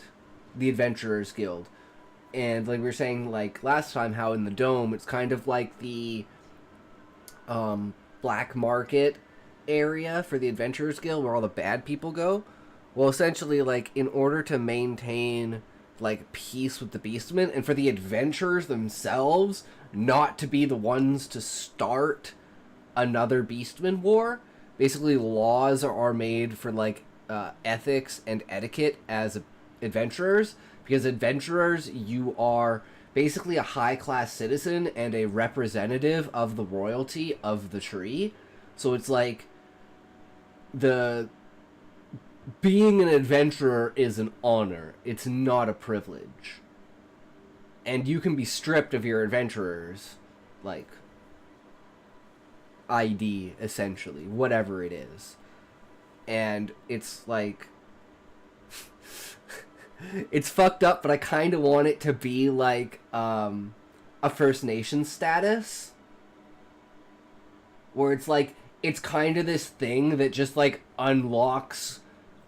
the Adventurers Guild. And like we were saying like last time, how in the Dome it's kind of like the black market area for the Adventurers Guild where all the bad people go. Well, essentially, like, in order to maintain like peace with the Beastmen and for the adventurers themselves not to be the ones to start another Beastman war, basically laws are made for like ethics and etiquette as adventurers, because adventurers, you are basically a high-class citizen and a representative of the royalty of the tree. So it's like being an adventurer is an honor. It's not a privilege. And you can be stripped of your adventurer's, like, ID, essentially. Whatever it is. And it's, like... it's fucked up, but I kind of want it to be, like, a First Nations status. Where it's, like, it's kind of this thing that just, like, unlocks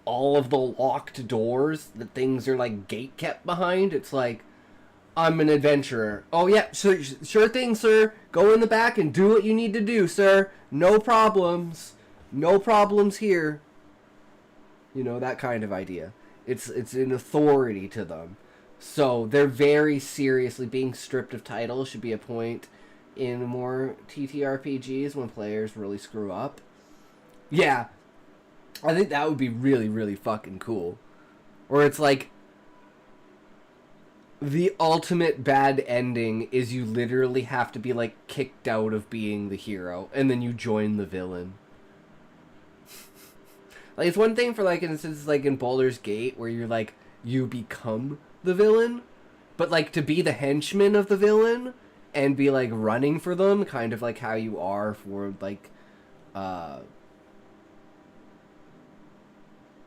all of the locked doors that things are, like, gate kept behind. It's like, I'm an adventurer. Oh, yeah, sure thing, sir. Go in the back and do what you need to do, sir. No problems. No problems here. You know, that kind of idea. It's an authority to them. So they're very seriously being stripped of titles should be a point in more TTRPGs when players really screw up. Yeah, I think that would be really, really fucking cool. Or it's like, the ultimate bad ending is you literally have to be, like, kicked out of being the hero, and then you join the villain. Like, it's one thing for, like, instance, like, in Baldur's Gate, where you're, like, you become the villain, but, like, to be the henchman of the villain, and be, like, running for them, kind of like how you are for, like,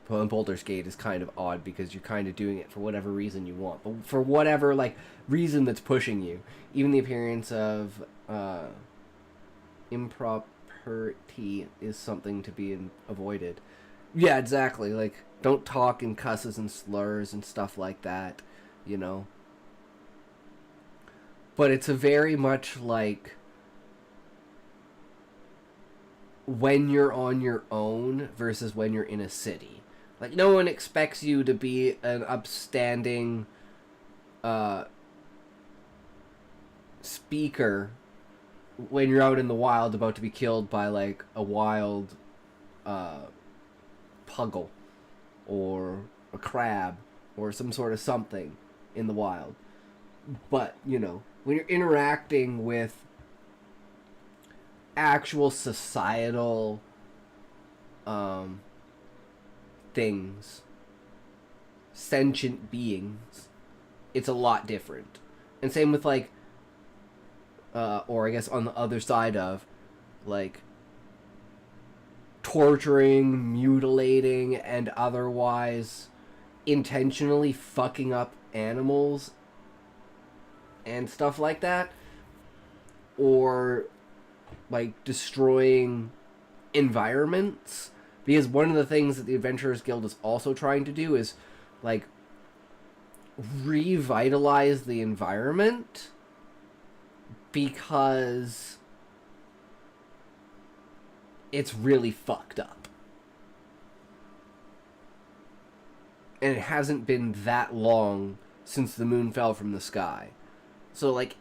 Well, in Baldur's Gate is kind of odd because you're kind of doing it for whatever reason you want, but for whatever like reason that's pushing you. Even the appearance of impropriety is something to be avoided. Yeah, exactly. Like, don't talk in cusses and slurs and stuff like that, you know. But it's a very much like when you're on your own versus when you're in a city. Like, no one expects you to be an upstanding speaker when you're out in the wild about to be killed by, like, a wild puggle or a crab or some sort of something in the wild. But, you know, when you're interacting with actual societal things, sentient beings, it's a lot different. And same with, like, or I guess on the other side of, like, torturing, mutilating, and otherwise intentionally fucking up animals and stuff like that, or like destroying environments, because one of the things that the Adventurers Guild is also trying to do is like revitalize the environment, because it's really fucked up. And it hasn't been that long since the moon fell from the sky. So, like,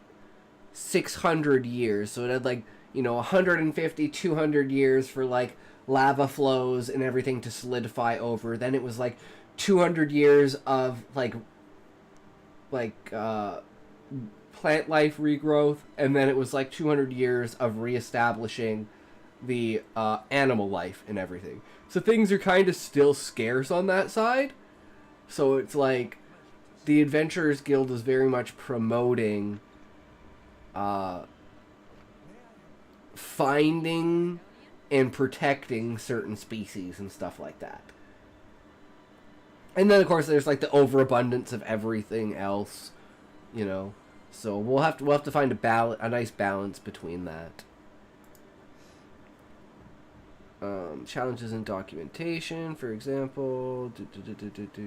600 years. So it had, like, you know, 150, 200 years for, like, lava flows and everything to solidify over. Then it was, like, 200 years of, like plant life regrowth. And then it was, like, 200 years of reestablishing the animal life and everything. So things are kind of still scarce on that side. So it's, like, the Adventurers Guild is very much promoting finding and protecting certain species and stuff like that. And then, of course, there's, like, the overabundance of everything else, you know. So we'll have to find a nice balance between that. Challenges in documentation, for example,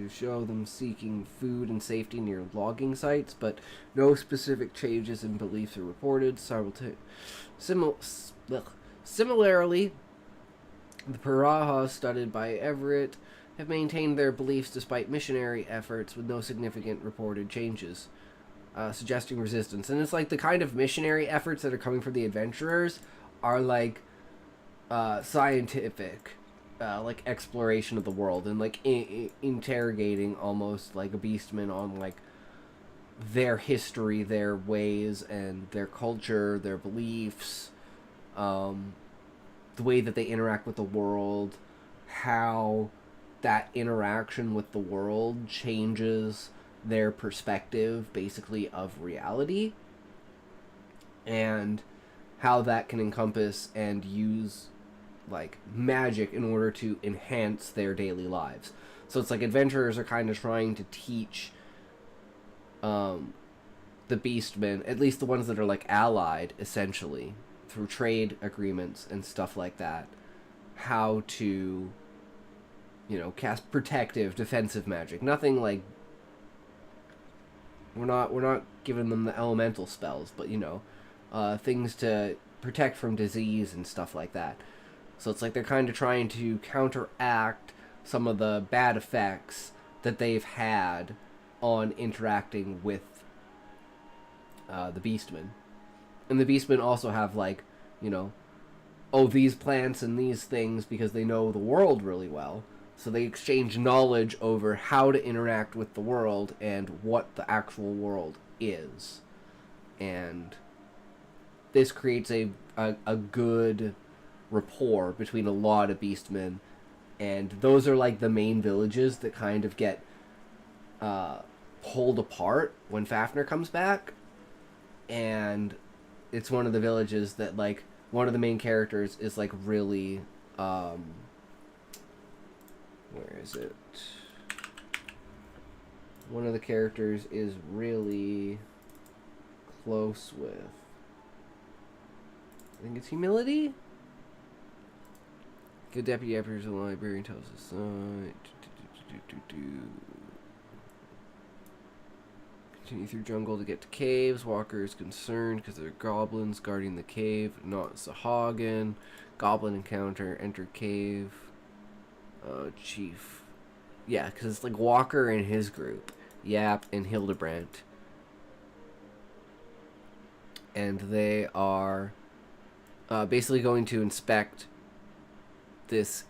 show them seeking food and safety near logging sites, but no specific changes in beliefs are reported. Similarly, the Piraha, studied by Everett, have maintained their beliefs despite missionary efforts with no significant reported changes, suggesting resistance. And it's like the kind of missionary efforts that are coming from the adventurers are like scientific, like exploration of the world, and like interrogating almost like a beastman on like their history, their ways, and their culture, their beliefs, the way that they interact with the world, how that interaction with the world changes their perspective basically of reality, and how that can encompass and use like magic in order to enhance their daily lives. So it's like adventurers are kind of trying to teach the beastmen, at least the ones that are like allied essentially through trade agreements and stuff like that, how to, you know, cast protective, defensive magic. Nothing like, we're not giving them the elemental spells, but you know, things to protect from disease and stuff like that. So it's like they're kind of trying to counteract some of the bad effects that they've had on interacting with the beastmen. And the beastmen also have, like, you know, oh, these plants and these things, because they know the world really well. So they exchange knowledge over how to interact with the world and what the actual world is. And this creates a good rapport between a lot of beastmen, and those are like the main villages that kind of get pulled apart when Fafnir comes back. And it's one of the villages that, like, one of the main characters is like really what Where is it? One of the characters is really close with. I think it's humility? Good deputy appears in the library and tells us. Continue through jungle to get to caves. Walker is concerned because there are goblins guarding the cave. Not Sahagin. Goblin encounter. Enter cave. Chief. Yeah, because it's like Walker and his group. Yap and Hildebrandt. And they are basically going to inspect this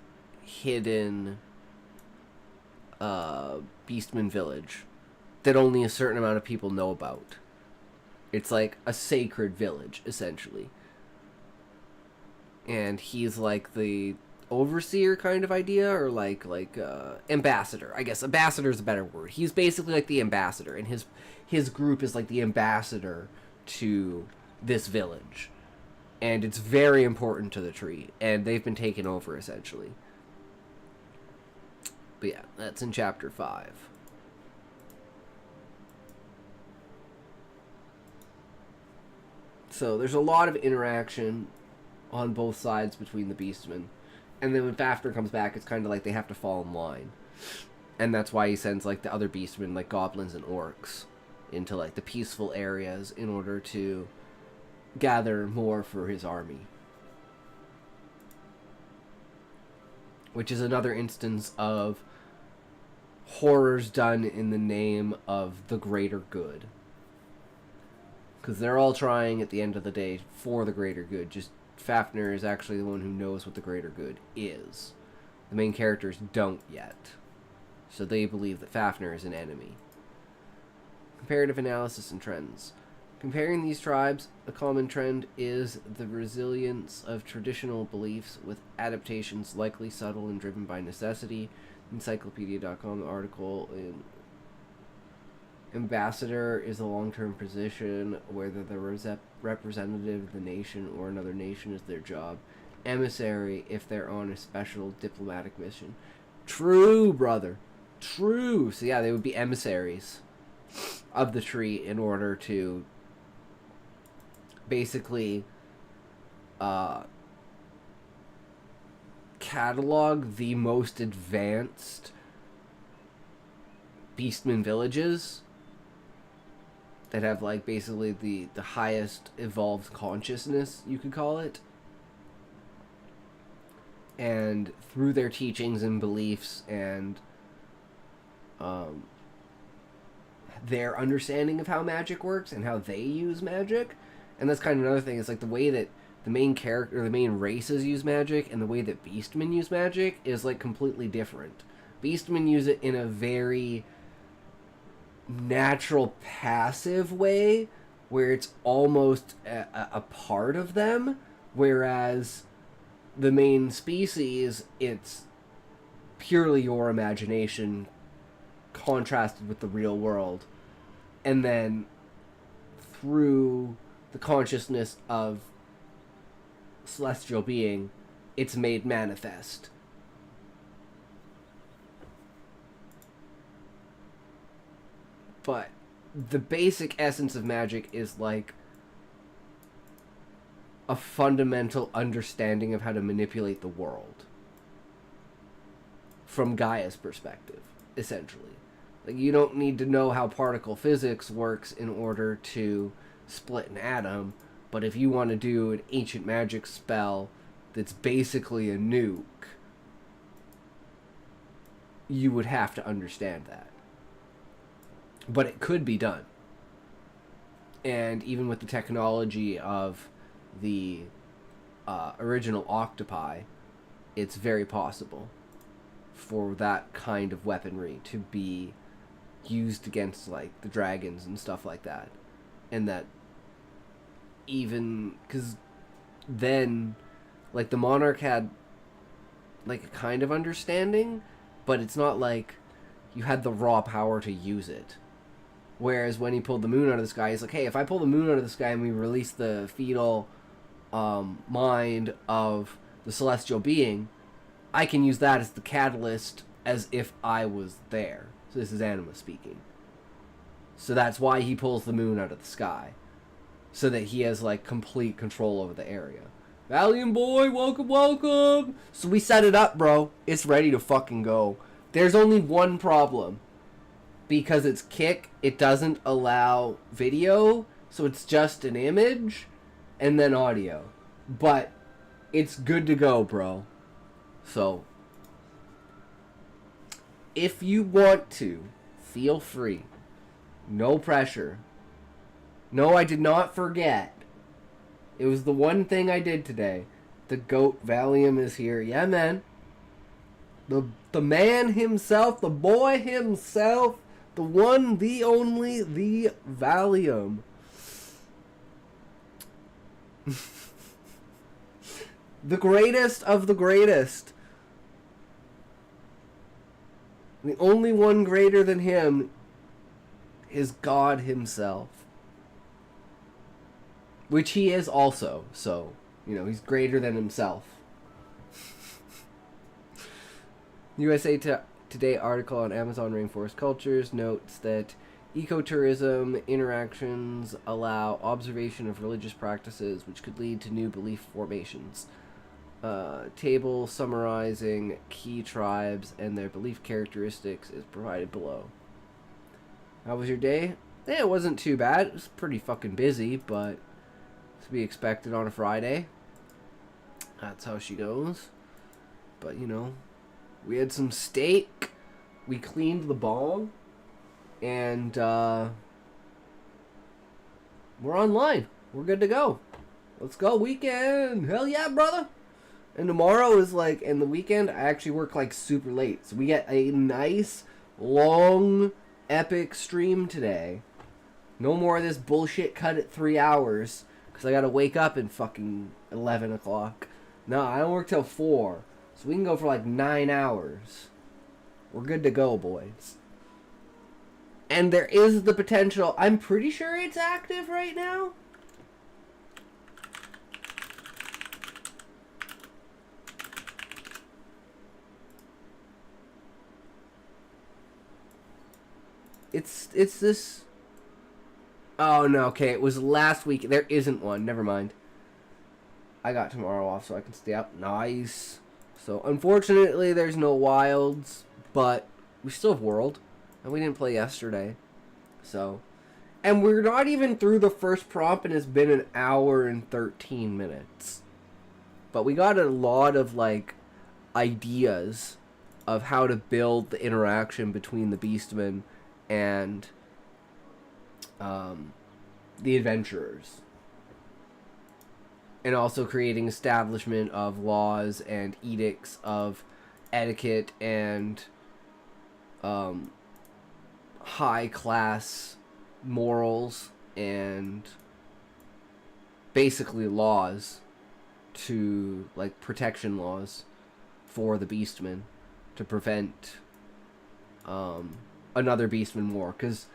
hidden Beastman village that only a certain amount of people know about. It's like a sacred village, essentially. And he's like the overseer kind of idea, or like ambassador. I guess ambassador is a better word. He's basically like the ambassador, and his group is like the ambassador to this village. And it's very important to the tree, and they've been taken over, essentially. But yeah, that's in Chapter 5. So there's a lot of interaction on both sides between the Beastmen. And then when Fafnir comes back, it's kind of like they have to fall in line. And that's why he sends like the other Beastmen, like goblins and orcs, into like the peaceful areas in order to gather more for his army. Which is another instance of horrors done in the name of the greater good. Because they're all trying at the end of the day for the greater good. Just Fafnir is actually the one who knows what the greater good is. The main characters don't yet. So they believe that Fafnir is an enemy. Comparative analysis and trends. Comparing these tribes, a common trend is the resilience of traditional beliefs with adaptations likely subtle and driven by necessity. Encyclopedia.com article in Ambassador is a long-term position, whether the representative of the nation or another nation is their job. Emissary, if they're on a special diplomatic mission. True, brother. True. So yeah, they would be emissaries of the tree in order to basically catalog the most advanced Beastman villages that have like basically the highest evolved consciousness, you could call it. And through their teachings and beliefs and their understanding of how magic works and how they use magic. And that's kind of another thing, is like the way that the main character, the main races use magic and the way that Beastmen use magic is like completely different. Beastmen use it in a very natural, passive way where it's almost a part of them, whereas the main species, it's purely your imagination contrasted with the real world, and then through the consciousness of celestial being, it's made manifest. But the basic essence of magic is like a fundamental understanding of how to manipulate the world from Gaia's perspective, essentially. Like, you don't need to know how particle physics works in order to split an atom, but if you want to do an ancient magic spell that's basically a nuke, you would have to understand that. But it could be done. And even with the technology of the original octopi, it's very possible for that kind of weaponry to be used against like the dragons and stuff like that. And that even because then like the monarch had like a kind of understanding, but it's not like you had the raw power to use it. Whereas when he pulled the moon out of the sky, he's like, hey, if I pull the moon out of the sky and we release the fetal mind of the celestial being, I can use that as the catalyst as if I was there. So this is Anima speaking. So that's why he pulls the moon out of the sky. So that he has, like, complete control over the area. Valium boy, welcome, welcome! So we set it up, bro. It's ready to fucking go. There's only one problem. Because it's Kick, it doesn't allow video. So it's just an image and then audio. But it's good to go, bro. So, if you want to, feel free. No pressure. No, I did not forget. It was the one thing I did today. The GOAT Valium is here. Yeah, man. The man himself, the boy himself, the one, the only, the Valium. The greatest of the greatest. The only one greater than him is God himself. Which he is also. So, you know, he's greater than himself. USA Today article on Amazon rainforest cultures notes that ecotourism interactions allow observation of religious practices which could lead to new belief formations. Table summarizing key tribes and their belief characteristics is provided below. How was your day? Yeah, it wasn't too bad. It was pretty fucking busy, but to be expected on a Friday. That's how she goes. But, you know, we had some steak. We cleaned the bong. And, we're online. We're good to go. Let's go weekend. Hell yeah, brother. And tomorrow is like, and the weekend, I actually work like super late. So we get a nice, long, epic stream today. No more of this bullshit cut at 3 hours. Because I gotta wake up at fucking 11 o'clock. No, I don't work till 4. So we can go for like 9 hours. We're good to go, boys. And there is the potential, I'm pretty sure it's active right now. It's this. Oh no, okay, it was last week. There isn't one. Never mind. I got tomorrow off so I can stay up. Nice. So unfortunately there's no wilds, but we still have World. And we didn't play yesterday. So, and we're not even through the first prompt and it's been an hour and 13 minutes. But we got a lot of like ideas of how to build the interaction between the Beastmen and the adventurers, and also creating establishment of laws and edicts of etiquette and high class morals and basically laws to like protection laws for the Beastmen to prevent another Beastman war, because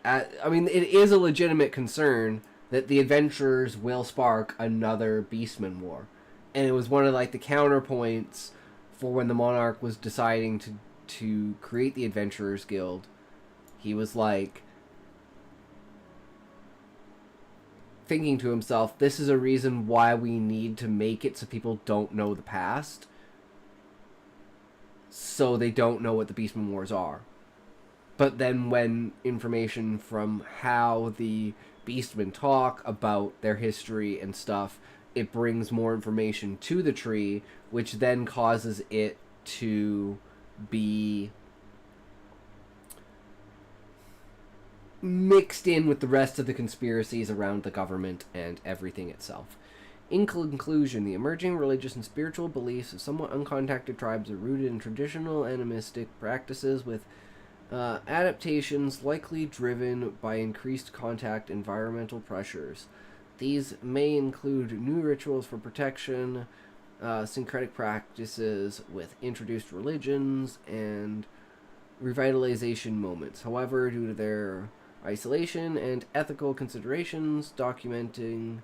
I mean it is a legitimate concern that the adventurers will spark another Beastman war, and it was one of like the counterpoints for when the monarch was deciding to create the Adventurers Guild. He was like thinking to himself, this is a reason why we need to make it so people don't know the past, so they don't know what the Beastman Wars are. But then when information from how the Beastmen talk about their history and stuff, it brings more information to the tree, which then causes it to be mixed in with the rest of the conspiracies around the government and everything itself. In conclusion, the emerging religious and spiritual beliefs of somewhat uncontacted tribes are rooted in traditional animistic practices with adaptations likely driven by increased contact environmental pressures. These may include new rituals for protection, syncretic practices with introduced religions, and revitalization moments. However, due to their isolation and ethical considerations, documenting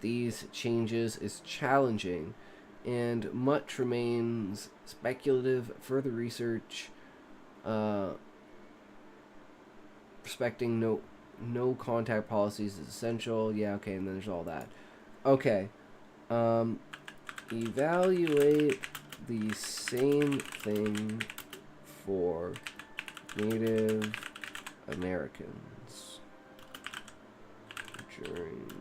these changes is challenging. and much remains speculative. Further research respecting no contact policies is essential. Yeah, okay, and then there's all that. Okay. Evaluate the same thing for Native Americans during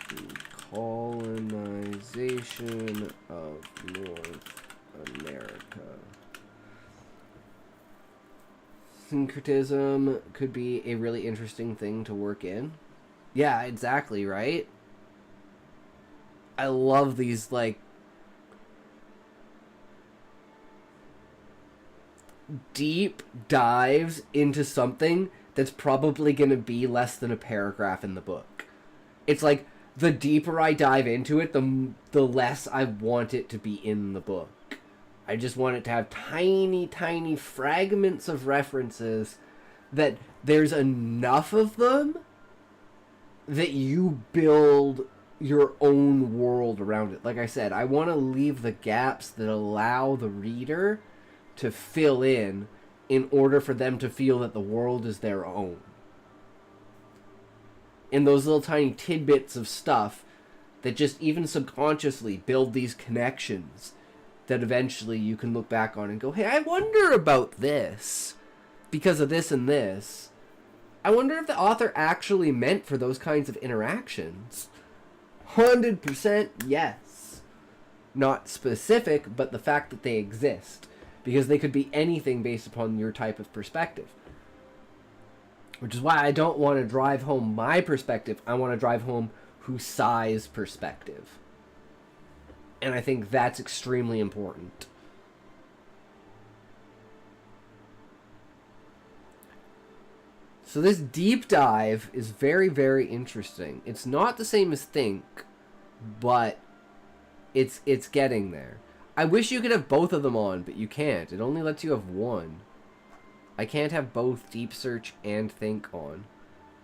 the colonization of North America. Syncretism could be a really interesting thing to work in. Yeah, exactly, right? I love these, like, deep dives into something that's probably going to be less than a paragraph in the book. It's like, the deeper I dive into it, the less I want it to be in the book. I just want it to have tiny, tiny fragments of references that there's enough of them that you build your own world around it. Like I said, I want to leave the gaps that allow the reader to fill in order for them to feel that the world is their own. And those little tiny tidbits of stuff that just even subconsciously build these connections that eventually you can look back on and go, hey, I wonder about this because of this and this. I wonder if the author actually meant for those kinds of interactions. 100% yes. Not specific, but the fact that they exist. Because they could be anything based upon your type of perspective. Which is why I don't want to drive home my perspective. I want to drive home Husai's perspective. And I think that's extremely important. So this deep dive is very, very interesting. It's not the same as Think, but it's getting there. I wish you could have both of them on, but you can't. It only lets you have one. I can't have both Deep Search and Think on.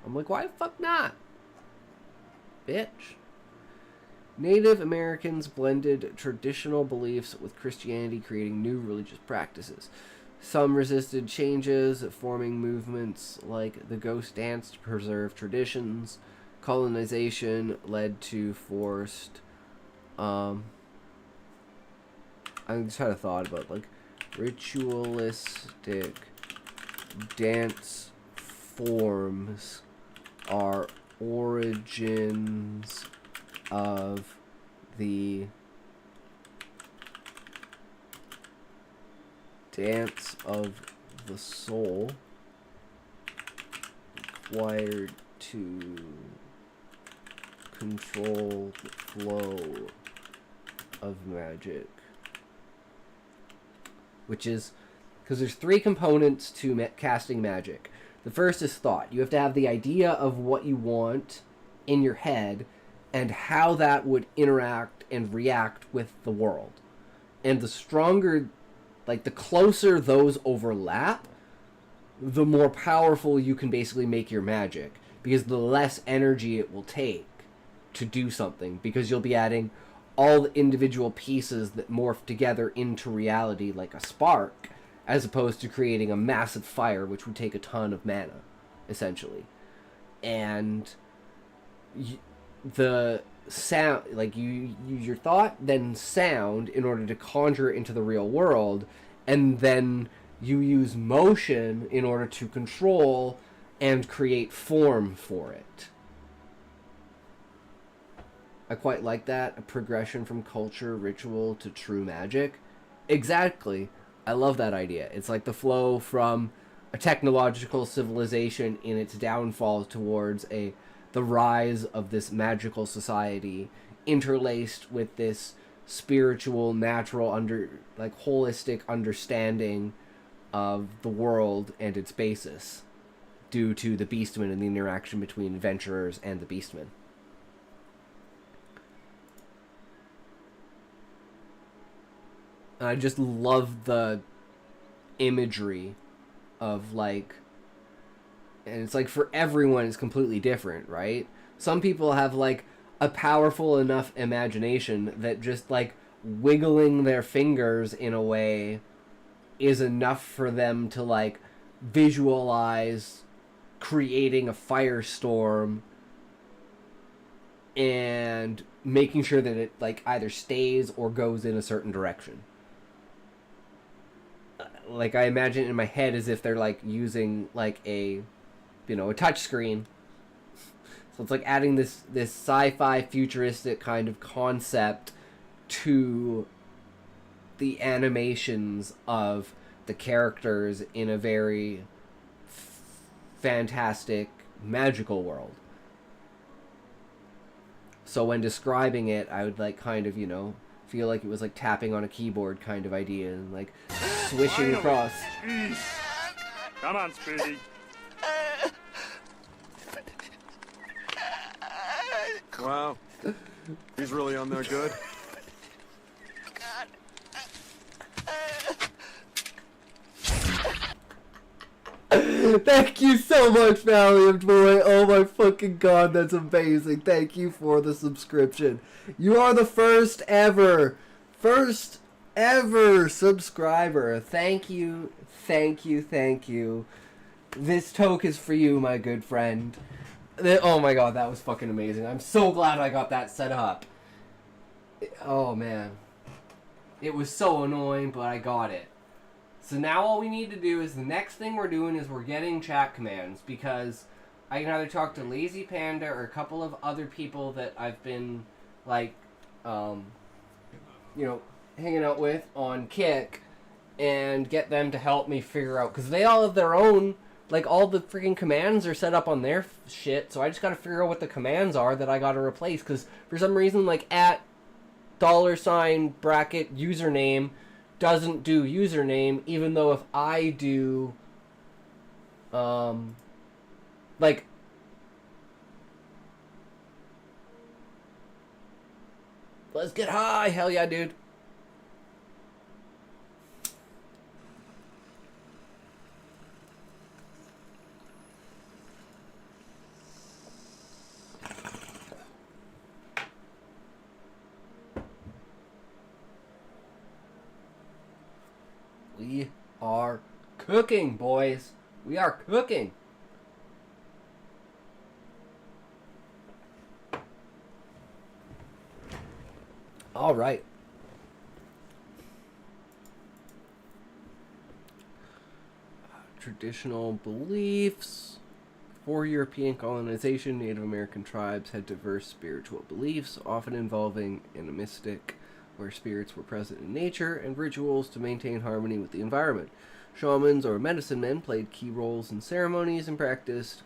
I'm like, why the fuck not? Bitch. Native Americans blended traditional beliefs with Christianity, creating new religious practices. Some resisted changes, forming movements like the Ghost Dance to preserve traditions. Colonization led to forced... I just had a thought about, like, ritualistic dance forms are origins of the dance of the soul required to control the flow of magic. Which is, because there's 3 components to casting magic. The first is thought. You have to have the idea of what you want in your head and how that would interact and react with the world. And the stronger, like the closer those overlap, the more powerful you can basically make your magic. Because the less energy it will take to do something. Because you'll be adding all the individual pieces that morph together into reality like a spark, as opposed to creating a massive fire, which would take a ton of mana, essentially. And the sound, like, you use your thought, then sound, in order to conjure it into the real world, and then you use motion in order to control and create form for it. I quite like that. A progression from culture, ritual to true magic. Exactly. I love that idea. It's like the flow from a technological civilization in its downfall towards the rise of this magical society, interlaced with this spiritual, natural, holistic understanding of the world and its basis, due to the Beastmen and the interaction between adventurers and the Beastmen. And I just love the imagery of, like... And it's like, for everyone, it's completely different, right? Some people have, like, a powerful enough imagination that just like wiggling their fingers in a way is enough for them to like visualize creating a firestorm and making sure that it like either stays or goes in a certain direction. Like I imagine it in my head as if they're like using like a, you know, a touch screen. So it's like adding this sci-fi futuristic kind of concept to the animations of the characters in a very fantastic, magical world. So when describing it, I would like kind of, you know, feel like it was like tapping on a keyboard kind of idea and like swishing across. Jeez. Come on, Speedy. Wow. He's really on there good. Thank you so much, Valiant Boy. Oh my fucking god, that's amazing. Thank you for the subscription. You are the first ever subscriber. Thank you, thank you, thank you. This toke is for you, my good friend. Oh my god, that was fucking amazing. I'm so glad I got that set up. Oh man. It was so annoying, but I got it. So now all we need to do is the next thing we're doing is we're getting chat commands, because I can either talk to Lazy Panda or a couple of other people that I've been like, you know, hanging out with on Kick and get them to help me figure out, because they all have their own, like all the freaking commands are set up on their shit, so I just gotta figure out what the commands are that I gotta replace, because for some reason like @ $bracket username doesn't do username, even though if I do like let's get high, hell yeah dude. We are cooking, boys. We are cooking. All right. Traditional beliefs. Before European colonization, Native American tribes had diverse spiritual beliefs, often involving animistic, where spirits were present in nature, and rituals to maintain harmony with the environment. Shamans or medicine men played key roles in ceremonies and practices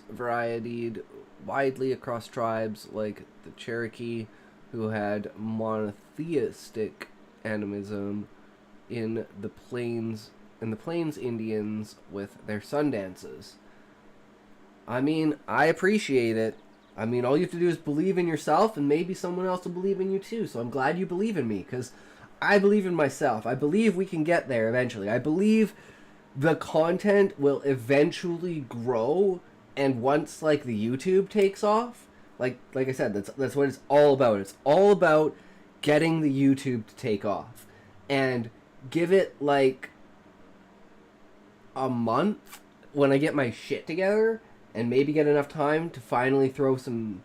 varied widely across tribes like the Cherokee, who had monotheistic animism, in the Plains Indians with their sun dances. I mean, I appreciate it. I mean, all you have to do is believe in yourself, and maybe someone else will believe in you too. So I'm glad you believe in me, because I believe in myself. I believe we can get there eventually. I believe the content will eventually grow, and once like the YouTube takes off, like I said, that's what it's all about. It's all about getting the YouTube to take off, and give it like a month when I get my shit together. And maybe get enough time to finally throw some,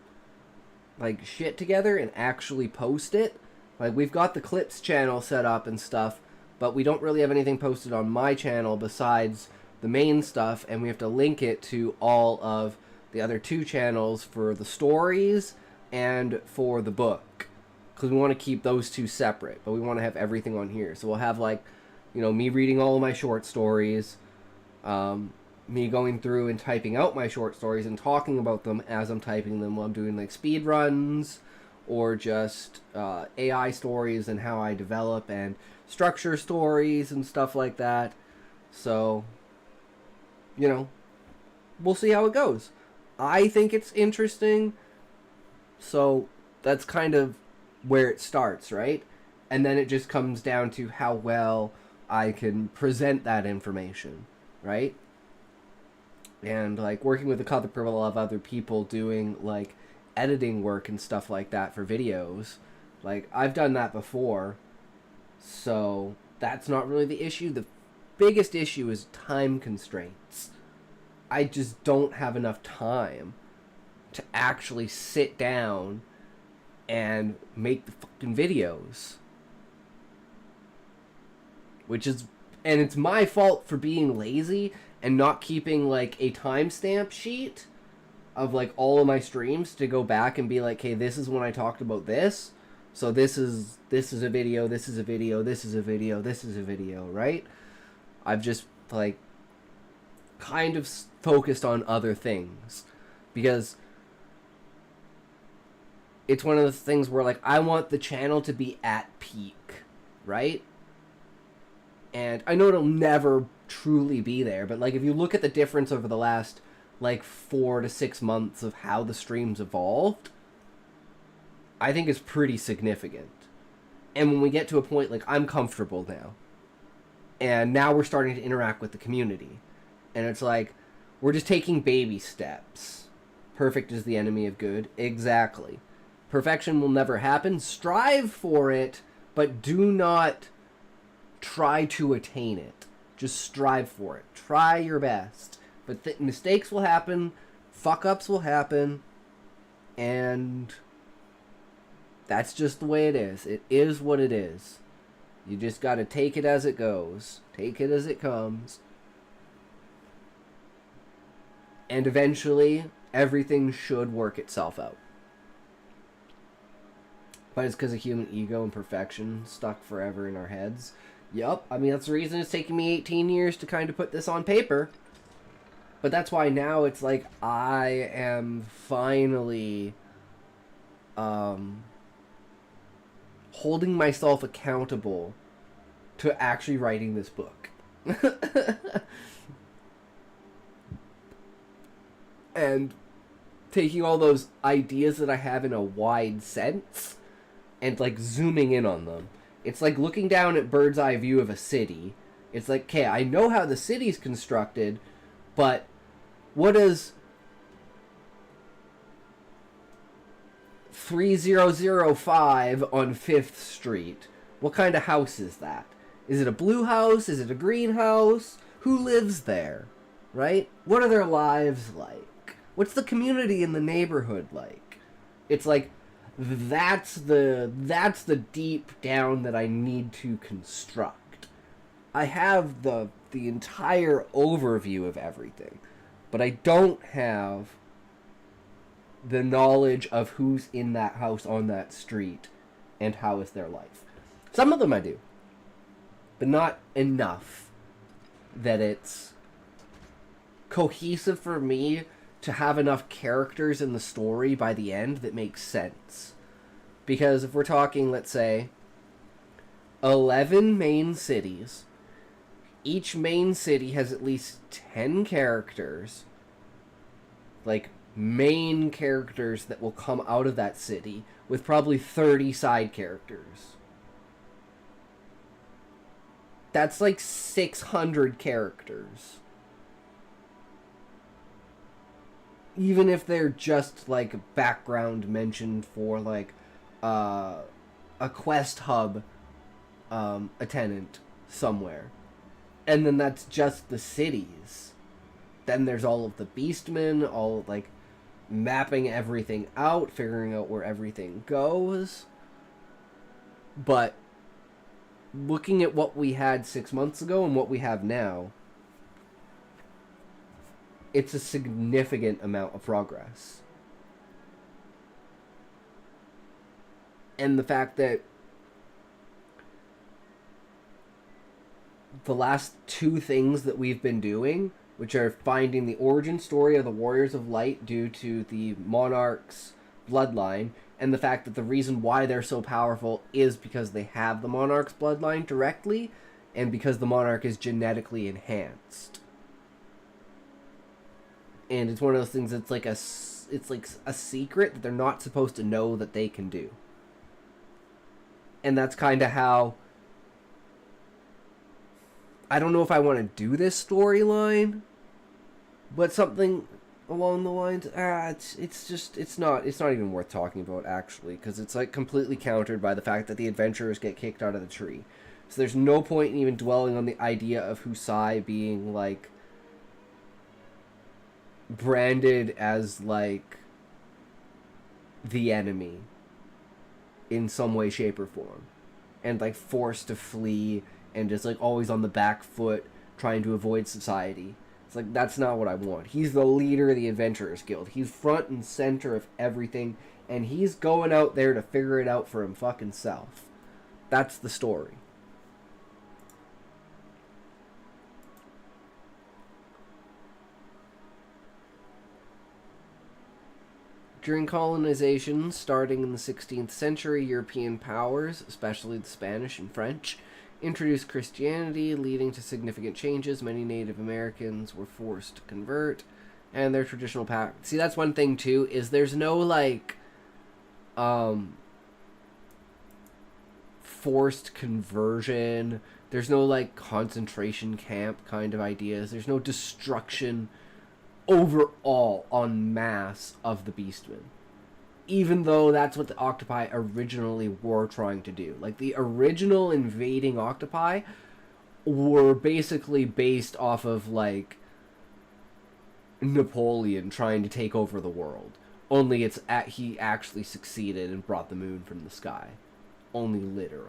like, shit together and actually post it. Like, we've got the Clips channel set up and stuff, but we don't really have anything posted on my channel besides the main stuff, and we have to link it to all of the other 2 channels for the stories and for the book. Because we want to keep those 2 separate, but we want to have everything on here. So we'll have, like, you know, me reading all of my short stories, me going through and typing out my short stories and talking about them as I'm typing them while I'm doing like speed runs or just AI stories and how I develop and structure stories and stuff like that. So, you know, we'll see how it goes. I think it's interesting. So that's kind of where it starts, right? And then it just comes down to how well I can present that information, right? and like working with a couple of other people doing like editing work and stuff like that for videos. Like, I've done that before, so that's not really the issue. The biggest issue is time constraints. I just don't have enough time to actually sit down and make the fucking videos. And it's my fault for being lazy and not keeping like a timestamp sheet of like all of my streams to go back and be like, hey, this is when I talked about this. So this is a video, this is a video, this is a video, this is a video, right? I've just like kind of focused on other things because it's one of the things where like I want the channel to be at peak, right? And I know it'll never truly be there, but like if you look at the difference over the last like 4 to 6 months of how the streams evolved, I think it's pretty significant. And when we get to a point like I'm comfortable now, and now we're starting to interact with the community, and it's like we're just taking baby steps. Perfect is the enemy of good. Exactly. Perfection will never happen. Strive for it, but do not try to attain it. Just strive for it. Try your best. But mistakes will happen, fuck-ups will happen, and that's just the way it is. It is what it is. You just gotta take it as it goes. Take it as it comes. And eventually, everything should work itself out. But it's because of human ego and perfection stuck forever in our heads. Yup, I mean, that's the reason it's taken me 18 years to kind of put this on paper. But that's why now it's like I am finally holding myself accountable to actually writing this book. And taking all those ideas that I have in a wide sense and like zooming in on them. It's like looking down at bird's eye view of a city. It's like, okay, I know how the city's constructed, but what does 3005 on 5th Street? What kind of house is that? Is it a blue house? Is it a green house? Who lives there? Right? What are their lives like? What's the community in the neighborhood like? It's like that's the deep down that I need to construct. I have the entire overview of everything, but I don't have the knowledge of who's in that house on that street and how is their life. Some of them I do, but not enough that it's cohesive for me to have enough characters in the story by the end that makes sense. Because if we're talking, let's say, 11 main cities, each main city has at least 10 characters, like main characters that will come out of that city, with probably 30 side characters. That's like 600 characters. Even if they're just like background mentioned for like a quest hub attendant somewhere. And then that's just the cities. Then there's all of the beastmen, all like mapping everything out, figuring out where everything goes. But looking at what we had 6 months ago and what we have now, it's a significant amount of progress. And the fact that the last 2 things that we've been doing, which are finding the origin story of the Warriors of Light due to the Monarch's bloodline, and the fact that the reason why they're so powerful is because they have the Monarch's bloodline directly, and because the Monarch is genetically enhanced. And it's one of those things that's like it's like a secret that they're not supposed to know that they can do. And that's kind of how, I don't know if I want to do this storyline, But something along the lines, it's not even worth talking about actually, because it's like completely countered by the fact that the adventurers get kicked out of the tree. So there's no point in even dwelling on the idea of Husai being like branded as like the enemy in some way, shape, or form, and like forced to flee and just like always on the back foot trying to avoid society. It's like, that's not what I want. He's the leader of the Adventurers Guild. He's front and center of everything, and he's going out there to figure it out for him fucking self. That's the story. During colonization, starting in the 16th century, European powers, especially the Spanish and French, introduced Christianity, leading to significant changes. Many Native Americans were forced to convert, and their traditional See, that's one thing, too, is there's no, like, forced conversion. There's no, like, concentration camp kind of ideas. There's no destruction overall en masse of the Beastmen, even though that's what the octopi originally were trying to do. Like, the original invading octopi were basically based off of like Napoleon trying to take over the world, only he actually succeeded and brought the moon from the sky, only literally.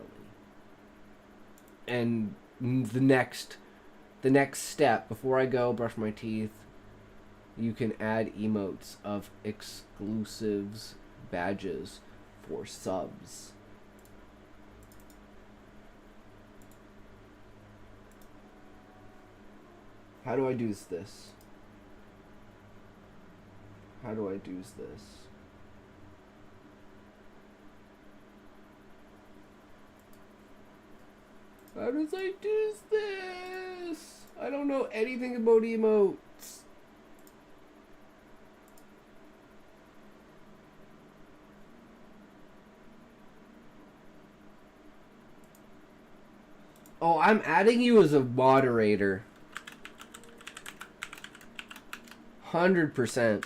And the next step, before I go brush my teeth, you can add emotes of exclusives badges for subs. How do I do this? How do I do this? How does I do this? I don't know anything about emotes. Oh, I'm adding you as a moderator. 100%.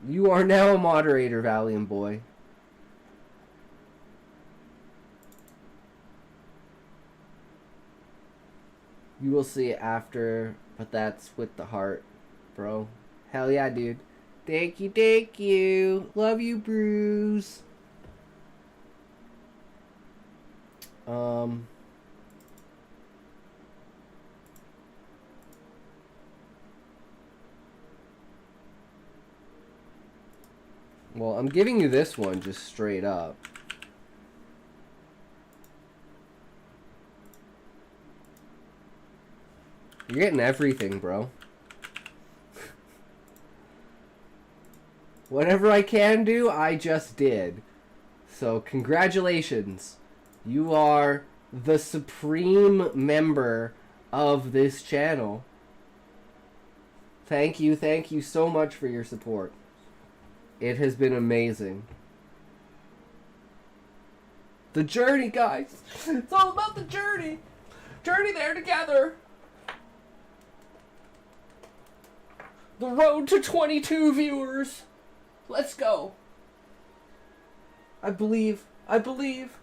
You are now a moderator, Valiant Boy. You will see it after, but that's with the heart, bro. Hell yeah, dude. Thank you, thank you. Love you, Bruce. Well, I'm giving you this one just straight up. You're getting everything, bro. Whatever I can do, I just did. So, congratulations. You are the supreme member of this channel. Thank you so much for your support. It has been amazing. The journey, guys. It's all about the journey. Journey there together. The road to 22 viewers. Let's go. I believe. I believe.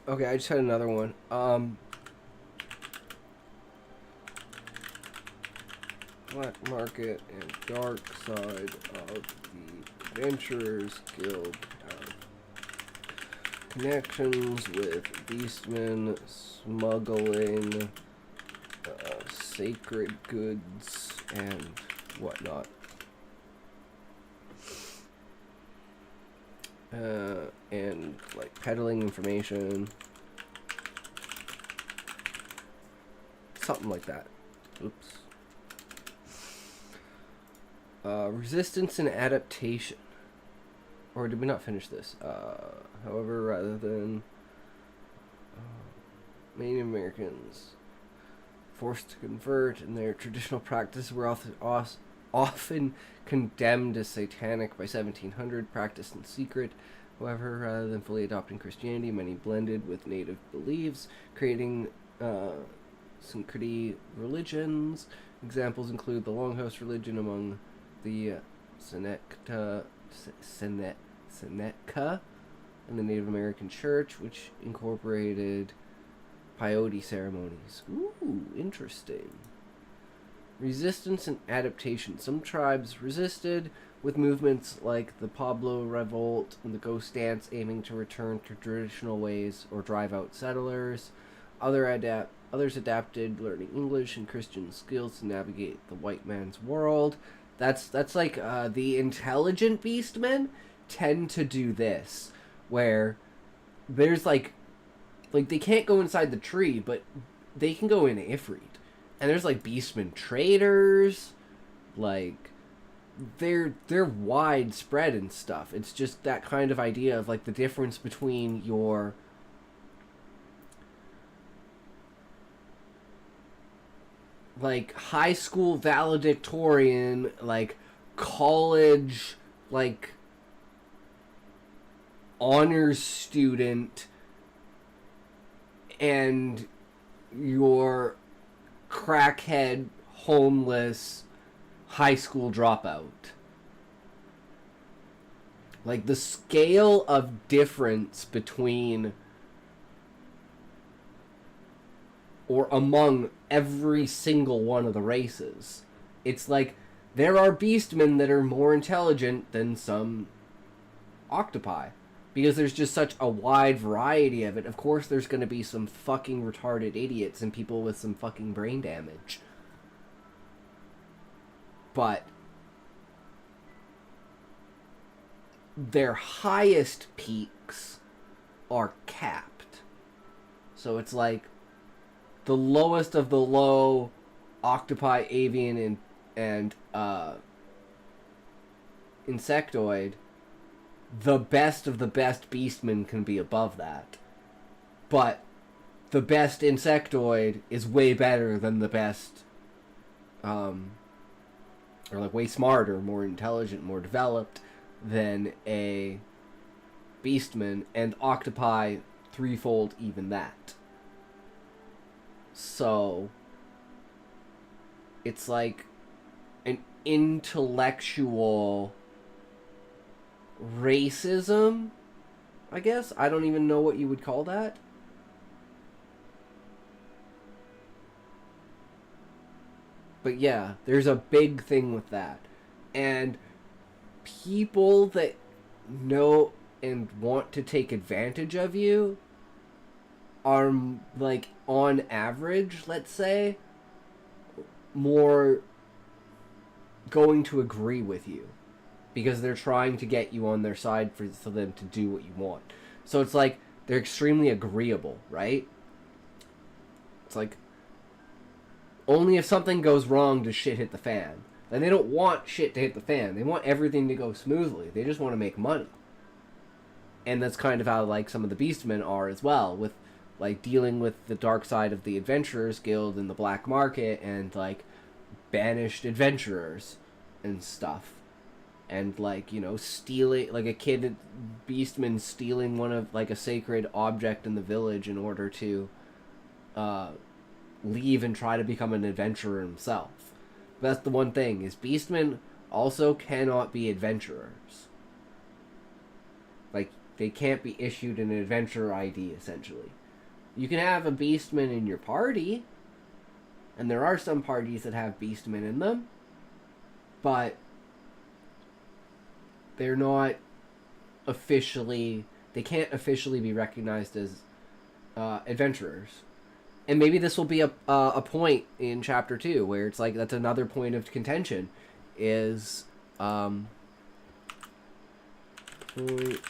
Okay, I just had another one. Black market and dark side of the Adventurers Guild have connections with beastmen, smuggling sacred goods and whatnot. And like peddling information. Something like that. Oops. Resistance and adaptation. Or did we not finish this? However, rather than Native Americans forced to convert and their traditional practices were often condemned as satanic by 1700, practiced in secret. However, rather than fully adopting Christianity, many blended with native beliefs, creating syncretic religions. Examples include the Longhouse religion among the Seneca and the Native American Church, which incorporated peyote ceremonies. Ooh, interesting. Resistance and adaptation. Some tribes resisted, with movements like the Pueblo Revolt and the Ghost Dance aiming to return to traditional ways or drive out settlers. Others adapted, learning English and Christian skills to navigate the white man's world. That's like the intelligent beastmen tend to do this, where there's like they can't go inside the tree, but they can go in Ifrit. And there's like beastmen traders, like they're widespread and stuff. It's just that kind of idea of like the difference between your like high school valedictorian, like college, like honors student, and your crackhead, homeless, high school dropout. Like the scale of difference between or among every single one of the races. It's like there are beastmen that are more intelligent than some octopi. Because there's just such a wide variety of it. Of course there's going to be some fucking retarded idiots and people with some fucking brain damage. But their highest peaks are capped. So it's like the lowest of the low octopi, avian, and insectoid, the best of the best beastmen can be above that. But the best insectoid is way better than the best, or like way smarter, more intelligent, more developed than a beastman, and octopi threefold even that. So it's like an intellectual racism, I guess. I don't even know what you would call that. But yeah, there's a big thing with that. And people that know and want to take advantage of you are, like, on average, let's say, more going to agree with you. Because they're trying to get you on their side for them to do what you want. So it's like, they're extremely agreeable, right? It's like, only if something goes wrong does shit hit the fan. And they don't want shit to hit the fan. They want everything to go smoothly. They just want to make money. And that's kind of how, like, some of the Beastmen are as well, with, like, dealing with the dark side of the Adventurers Guild and the black market and, like, banished adventurers and stuff. And, like, you know, stealing, like, a kid beastman stealing one of, like, a sacred object in the village in order to leave and try to become an adventurer himself. But that's the one thing, is beastmen also cannot be adventurers. Like, they can't be issued an adventurer ID, essentially. You can have a beastman in your party, and there are some parties that have beastmen in them, but they're not officially, they can't officially be recognized as adventurers. And maybe this will be a point in chapter 2 where it's like that's another point of contention is point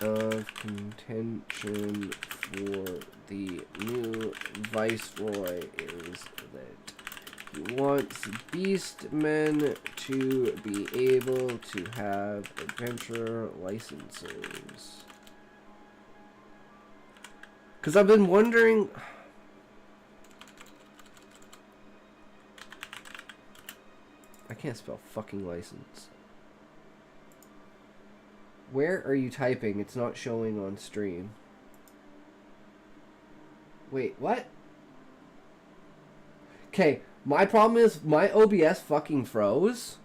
of contention for the new viceroy is that he wants beastmen to be able to have adventure licenses. Because I've been wondering... I can't spell fucking license. Where are you typing? It's not showing on stream. Wait, what? Okay, my problem is my OBS fucking froze.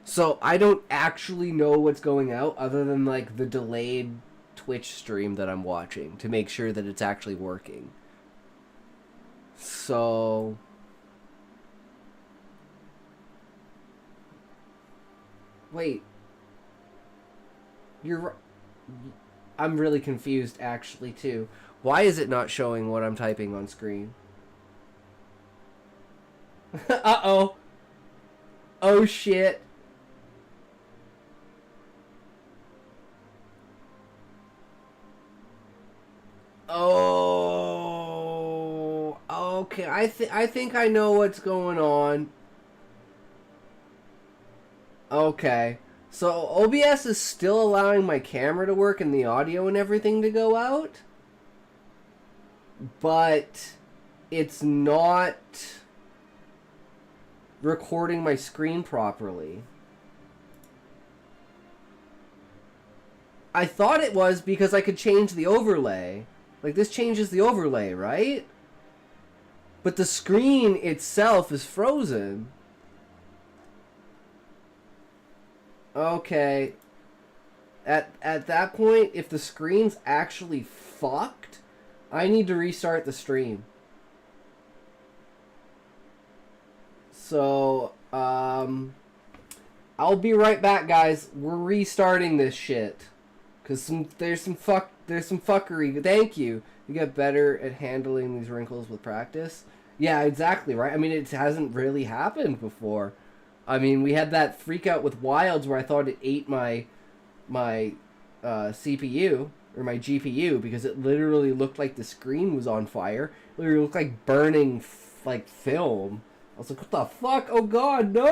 So I don't actually know what's going out other than like the delayed Twitch stream that I'm watching to make sure that it's actually working. So... Wait. I'm really confused, actually, too. Why is it not showing what I'm typing on screen? Uh-oh. Oh, shit. Oh. Okay, I think I know what's going on. Okay. So OBS is still allowing my camera to work and the audio and everything to go out, but it's not recording my screen properly. I thought it was because I could change the overlay. Like this changes the overlay, right? But the screen itself is frozen. Okay. At that point, if the screen's actually fucked, I need to restart the stream. So, I'll be right back, guys. We're restarting this shit. Cause there's some fuckery. Thank you. You get better at handling these wrinkles with practice. Yeah, exactly, right? I mean, it hasn't really happened before. I mean, we had that freak out with Wilds where I thought it ate my CPU or my GPU because it literally looked like the screen was on fire. It literally looked like burning like film. I was like, what the fuck? Oh god, no!